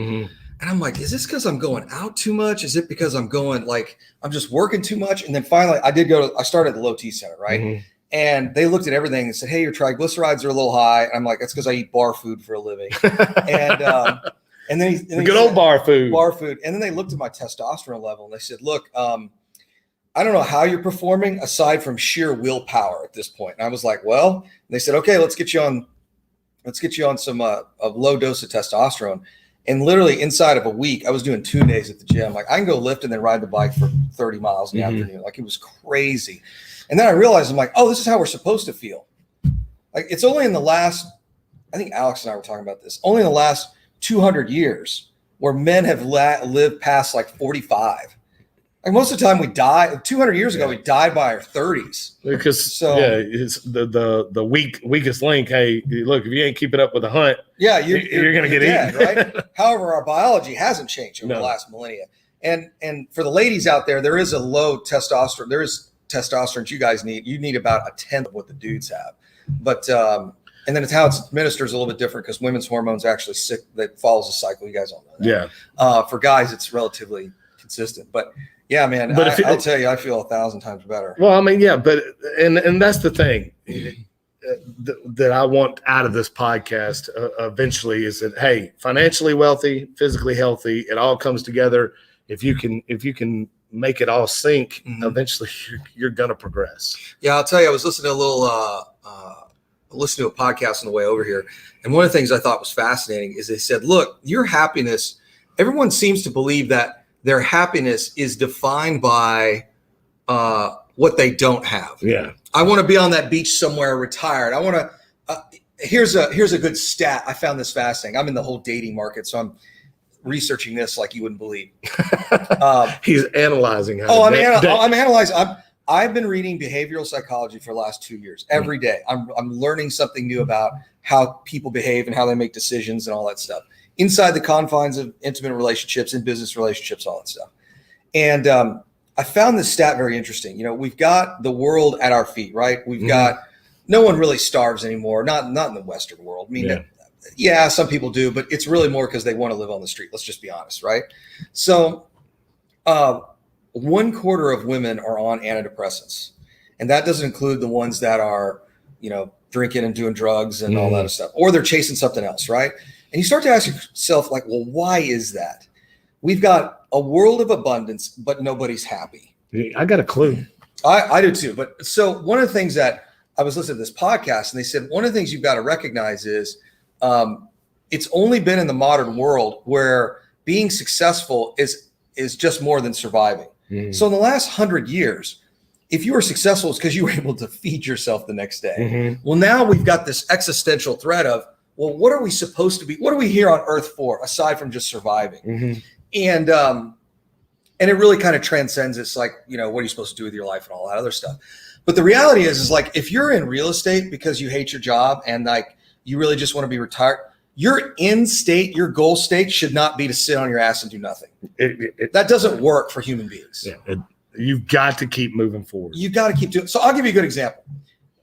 And I'm like, is this because I'm going out too much? Is it because I'm just working too much? And then finally I started at the low T center, right? And they looked at everything and said, hey, your triglycerides are a little high. And I'm like, that's because I eat bar food for a living. And then he good old bar food. And then they looked at my testosterone level and they said, look, I don't know how you're performing aside from sheer willpower at this point. And I was like, well, and they said, okay, let's get you on some a low dose of testosterone. And literally inside of a week, I was doing 2 days at the gym. Like I can go lift and then ride the bike for 30 miles in the afternoon. Like it was crazy. And then I realized I'm like, oh, this is how we're supposed to feel. Like it's only in the last, I think Alex and I were talking about this, only in the last 200 years where men have lived past like 45. Like most of the time we die. 200 years ago, we died by our 30s. Because it's the weakest link. Hey, look, if you ain't keeping up with the hunt, you're going to get dead, eaten. Right? However, our biology hasn't changed over the last millennia. And for the ladies out there is a low testosterone. There is testosterone you guys need. You need about a tenth of what the dudes have. But and then it's how it's administered is a little bit different because women's hormones actually that follows a cycle. You guys all know that. Yeah. For guys, it's relatively consistent. But yeah, man, but I'll tell you, I feel 1,000 times better. Well, I mean, yeah, but and that's the thing that I want out of this podcast eventually is that, hey, financially wealthy, physically healthy, it all comes together. If you can make it all sync, eventually you're going to progress. Yeah, I'll tell you, I was listening to a podcast on the way over here. And one of the things I thought was fascinating is they said, look, your happiness, everyone seems to believe that their happiness is defined by what they don't have. Yeah. I want to be on that beach somewhere retired. I want to, here's a good stat. I found this fascinating. I'm in the whole dating market, so I'm researching this like you wouldn't believe. He's analyzing. I'm analyzing. I've been reading behavioral psychology for the last 2 years. Every day, I'm learning something new about how people behave and how they make decisions and all that stuff inside the confines of intimate relationships and business relationships, all that stuff. And I found this stat very interesting. You know, we've got the world at our feet, right? We've got no one really starves anymore. Not in the Western world. I mean, yeah, some people do, but it's really more because they want to live on the street. Let's just be honest, right? So 1/4 of women are on antidepressants. And that doesn't include the ones that are, drinking and doing drugs and all that other stuff, or they're chasing something else, right? And you start to ask yourself, like, well, why is that? We've got a world of abundance, but nobody's happy. I got a clue. I do too. But so one of the things that I was listening to this podcast and they said, one of the things you've got to recognize is it's only been in the modern world where being successful is just more than surviving. So in the last 100 years, if you were successful, it's because you were able to feed yourself the next day. Well, now we've got this existential threat of, well, what are we supposed to be? What are we here on earth for aside from just surviving? And it really kind of transcends. It's like, what are you supposed to do with your life and all that other stuff? But the reality is like, if you're in real estate because you hate your job and like, you really just want to be retired, your end state, your goal state should not be to sit on your ass and do nothing. That doesn't work for human beings. You've got to keep moving forward. You got to keep doing. So I'll give you a good example.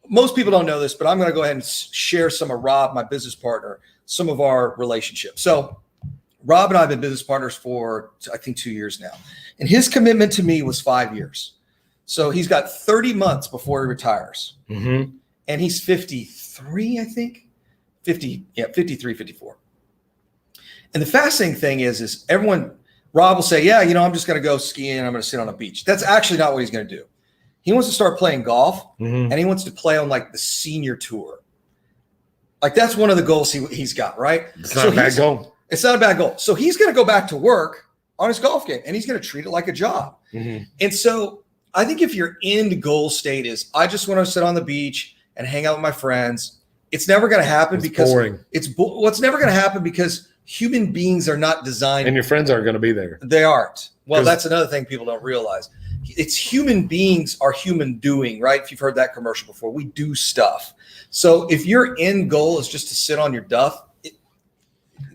Most people don't know this, but I'm going to go ahead and share some of Rob, my business partner, some of our relationships. So Rob and I have been business partners for, I think, 2 years now. And his commitment to me was 5 years. So he's got 30 months before he retires. Mm-hmm. And he's 53, I think. 53, 54. And the fascinating thing is Rob will say, yeah, I'm just going to go skiing. I'm going to sit on a beach. That's actually not what he's going to do. He wants to start playing golf, and he wants to play on like the senior tour. Like that's one of the goals he's got, right? It's not a bad goal. It's not a bad goal. So he's going to go back to work on his golf game, and he's going to treat it like a job. Mm-hmm. And so I think if your end goal state is, I just want to sit on the beach and hang out with my friends, it's never going to happen because boring. It's never going to happen because human beings are not designed. And your friends aren't going to be there. They aren't. Well, that's another thing people don't realize. It's human beings are human doing, right? If you've heard that commercial before, we do stuff. So if your end goal is just to sit on your duff,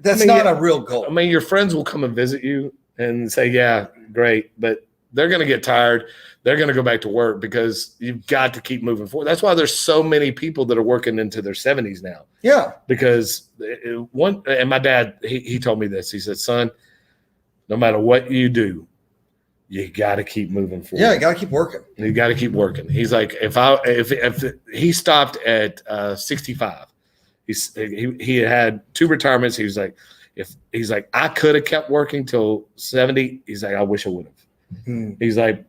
that's not a real goal. I mean, your friends will come and visit you and say, yeah, great. But they're going to get tired. They're going to go back to work because you've got to keep moving forward. That's why there's so many people that are working into their 70s now. Yeah. Because and my dad, he told me this. He said, son, no matter what you do, you got to keep moving forward. Yeah, you got to keep working. You got to keep working. He's like, if he stopped at 65, he had 2 retirements. He was like, I could have kept working till 70. He's like, I wish I would have. Hmm. He's like,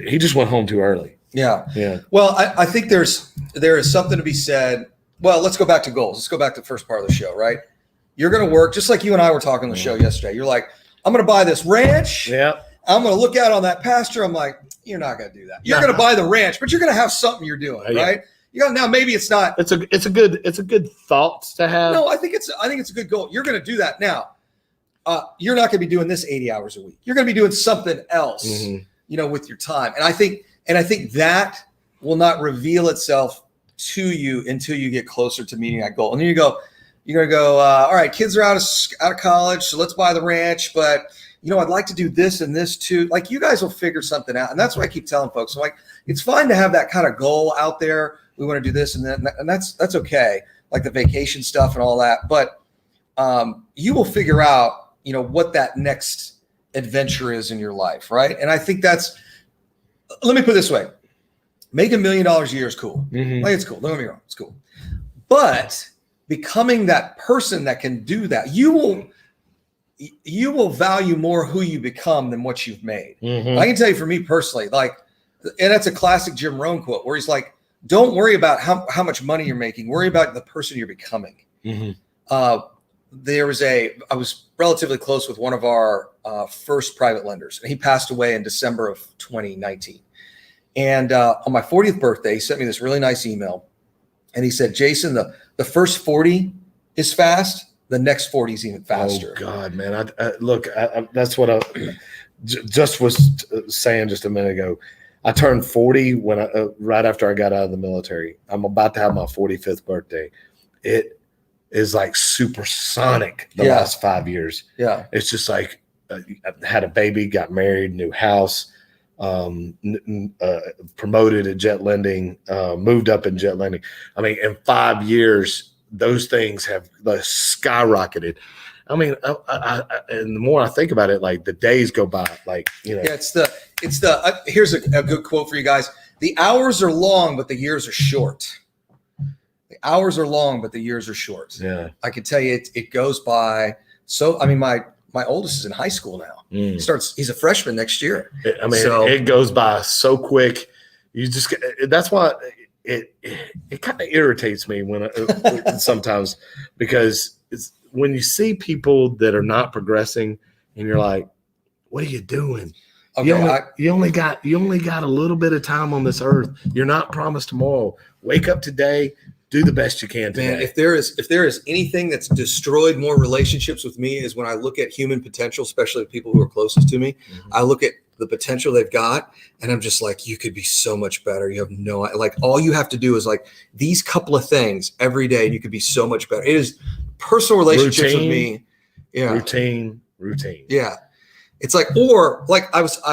he just went home too early. Yeah. Yeah. Well, I think there is something to be said. Well, let's go back to goals. Let's go back to the first part of the show, right? You're going to work just like you and I were talking on the show yesterday. You're like, I'm going to buy this ranch. Yeah. I'm going to look out on that pasture. I'm like, you're not going to do that. You're going to buy the ranch, but you're going to have something you're doing, right? Now maybe it's not. It's a good thought to have. No, I think it's a good goal. You're going to do that now. You're not going to be doing this 80 hours a week. You're going to be doing something else, with your time. And I think that will not reveal itself to you until you get closer to meeting that goal. And then you're going to go, all right, kids are out of college, so let's buy the ranch. But I'd like to do this and this too. Like you guys will figure something out. And that's what I keep telling folks. I'm like, it's fine to have that kind of goal out there. We want to do this and that, and that's okay. Like the vacation stuff and all that. But you will figure out, what that next adventure is in your life. Right. And I think let me put it this way. Make $1 million a year is cool. Mm-hmm. Like it's cool. Don't get me wrong. It's cool. But becoming that person that can do that, you will value more who you become than what you've made. Mm-hmm. I can tell you for me personally, and that's a classic Jim Rohn quote where he's like, don't worry about how much money you're making. Worry about the person you're becoming. Mm-hmm. I was relatively close with one of our first private lenders, and he passed away in December of 2019. And on my 40th birthday, he sent me this really nice email. And he said, Jason, the first 40 is fast. The next 40 is even faster. Oh, God, man. Look, that's what I just was saying just a minute ago. I turned 40 right after I got out of the military. I'm about to have my 45th birthday. It is like supersonic the last 5 years. Yeah. It's just like I had a baby, got married, new house, promoted at jet lending, moved up in jet lending. I mean, in 5 years, those things have skyrocketed. I mean, and the more I think about it, like the days go by, Yeah, here's a good quote for you guys. The hours are long, but the years are short. The hours are long, but the years are short. Yeah. I can tell you it goes by. So, I mean, my oldest is in high school now. He's a freshman next year. It goes by so quick. That's why it kind of irritates me when sometimes, because it's when you see people that are not progressing and you're like, what are you doing? Okay, you only got a little bit of time on this earth. You're not promised tomorrow. Wake up today. Do the best you can today. Man, if there is anything that's destroyed more relationships with me is when I look at human potential, especially people who are closest to me. Mm-hmm. I look at the potential they've got, and I'm just like, you could be so much better. You have no, all you have to do is these couple of things every day, and you could be so much better. It is personal relationships with me. Yeah. Routine. Yeah. It's I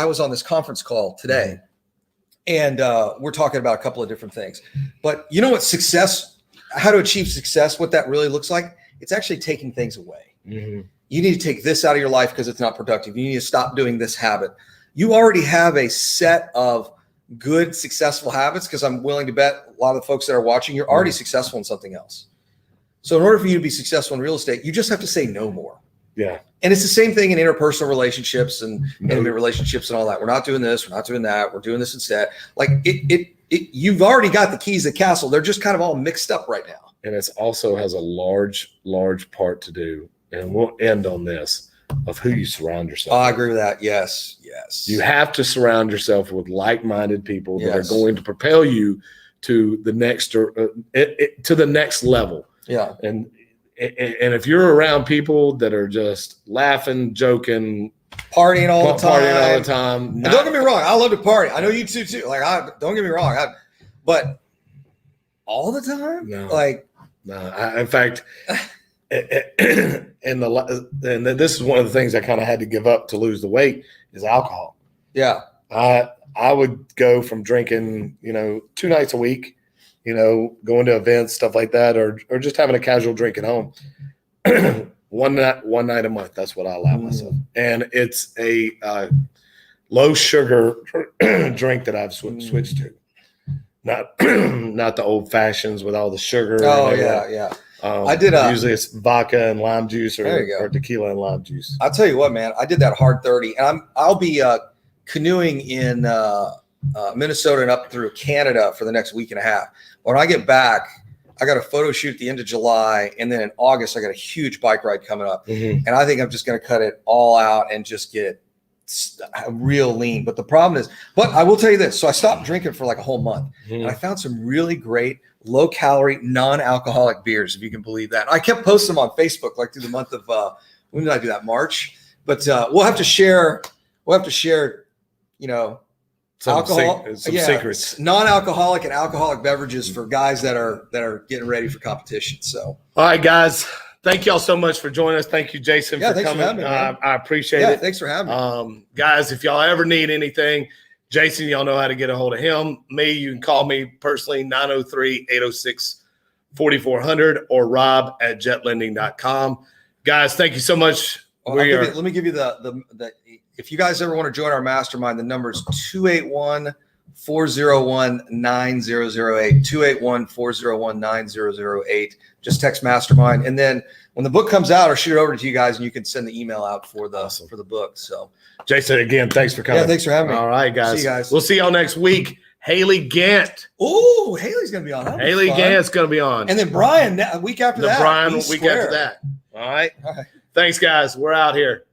was on this conference call today. And we're talking about a couple of different things. But you know what how to achieve success, what that really looks like? It's actually taking things away. Mm-hmm. You need to take this out of your life because it's not productive. You need to stop doing this habit. You already have a set of good, successful habits, because I'm willing to bet a lot of the folks that are watching, you're already successful in something else. So in order for you to be successful in real estate, you just have to say no more. Yeah. And it's the same thing in interpersonal relationships and intimate relationships and all that. We're not doing this. We're not doing that. We're doing this instead. Like you've already got the keys to the castle. They're just kind of all mixed up right now. And it also has a large part to do. And we'll end on this, of who you surround yourself with. I agree with that. Yes. You have to surround yourself with like-minded people that are Yes. going to propel you to the next to the next level. Yeah. And if you're around people that are just laughing, joking, Partying all the time. And don't get me wrong, I love to party. I know you too. Like, don't get me wrong, but all the time, No. In fact, and this is one of the things I kind of had to give up to lose the weight is alcohol. Yeah. I would go from drinking, 2 nights a week, going to events, stuff like that, or just having a casual drink at home. one night a month. That's what I allow myself. And it's a low sugar drink that I've switched to. Not the old fashions with all the sugar. Oh yeah. I did usually it's vodka and lime juice There you go. or tequila and lime juice. I'll tell you what, man, I did that hard 30, and I'll be canoeing in Minnesota and up through Canada for the next week and a half. When I get back, I got a photo shoot at the end of July, and then in August I got a huge bike ride coming up. Mm-hmm. And I think I'm just going to cut it all out and just get real lean. But the problem is, but I will tell you this. So I stopped drinking for like a whole month, and I found some really great low calorie, non-alcoholic beers, if you can believe that. I kept posting them on Facebook, like through the month of, when did I do that? March. But we'll have to share, alcohol, some secrets, non-alcoholic and alcoholic beverages for guys that are getting ready for competition. So, all right, guys. Thank y'all so much for joining us. Thank you, Jason, for thanks coming. for having me, man. I appreciate it. Thanks for having me. Guys, if y'all ever need anything, Jason, y'all know how to get a hold of him. Me, you can call me personally, 903-806-4400 or rob@jetlending.com. Guys, thank you so much. Let me give you the if you guys ever want to join our mastermind, the number is 281-401-9008, 281-401-9008. Just text mastermind. And then when the book comes out, I'll shoot it over to you guys and you can send the email out for the book. So Jason, again, thanks for coming. Yeah, thanks for having me. All right, guys. See you guys. We'll see y'all next week. Haley Gant. Oh, Haley's going to be on. Haley Gant's going to be on. And then Brian, a week after that. After that. All right. All right. Thanks, guys. We're out here.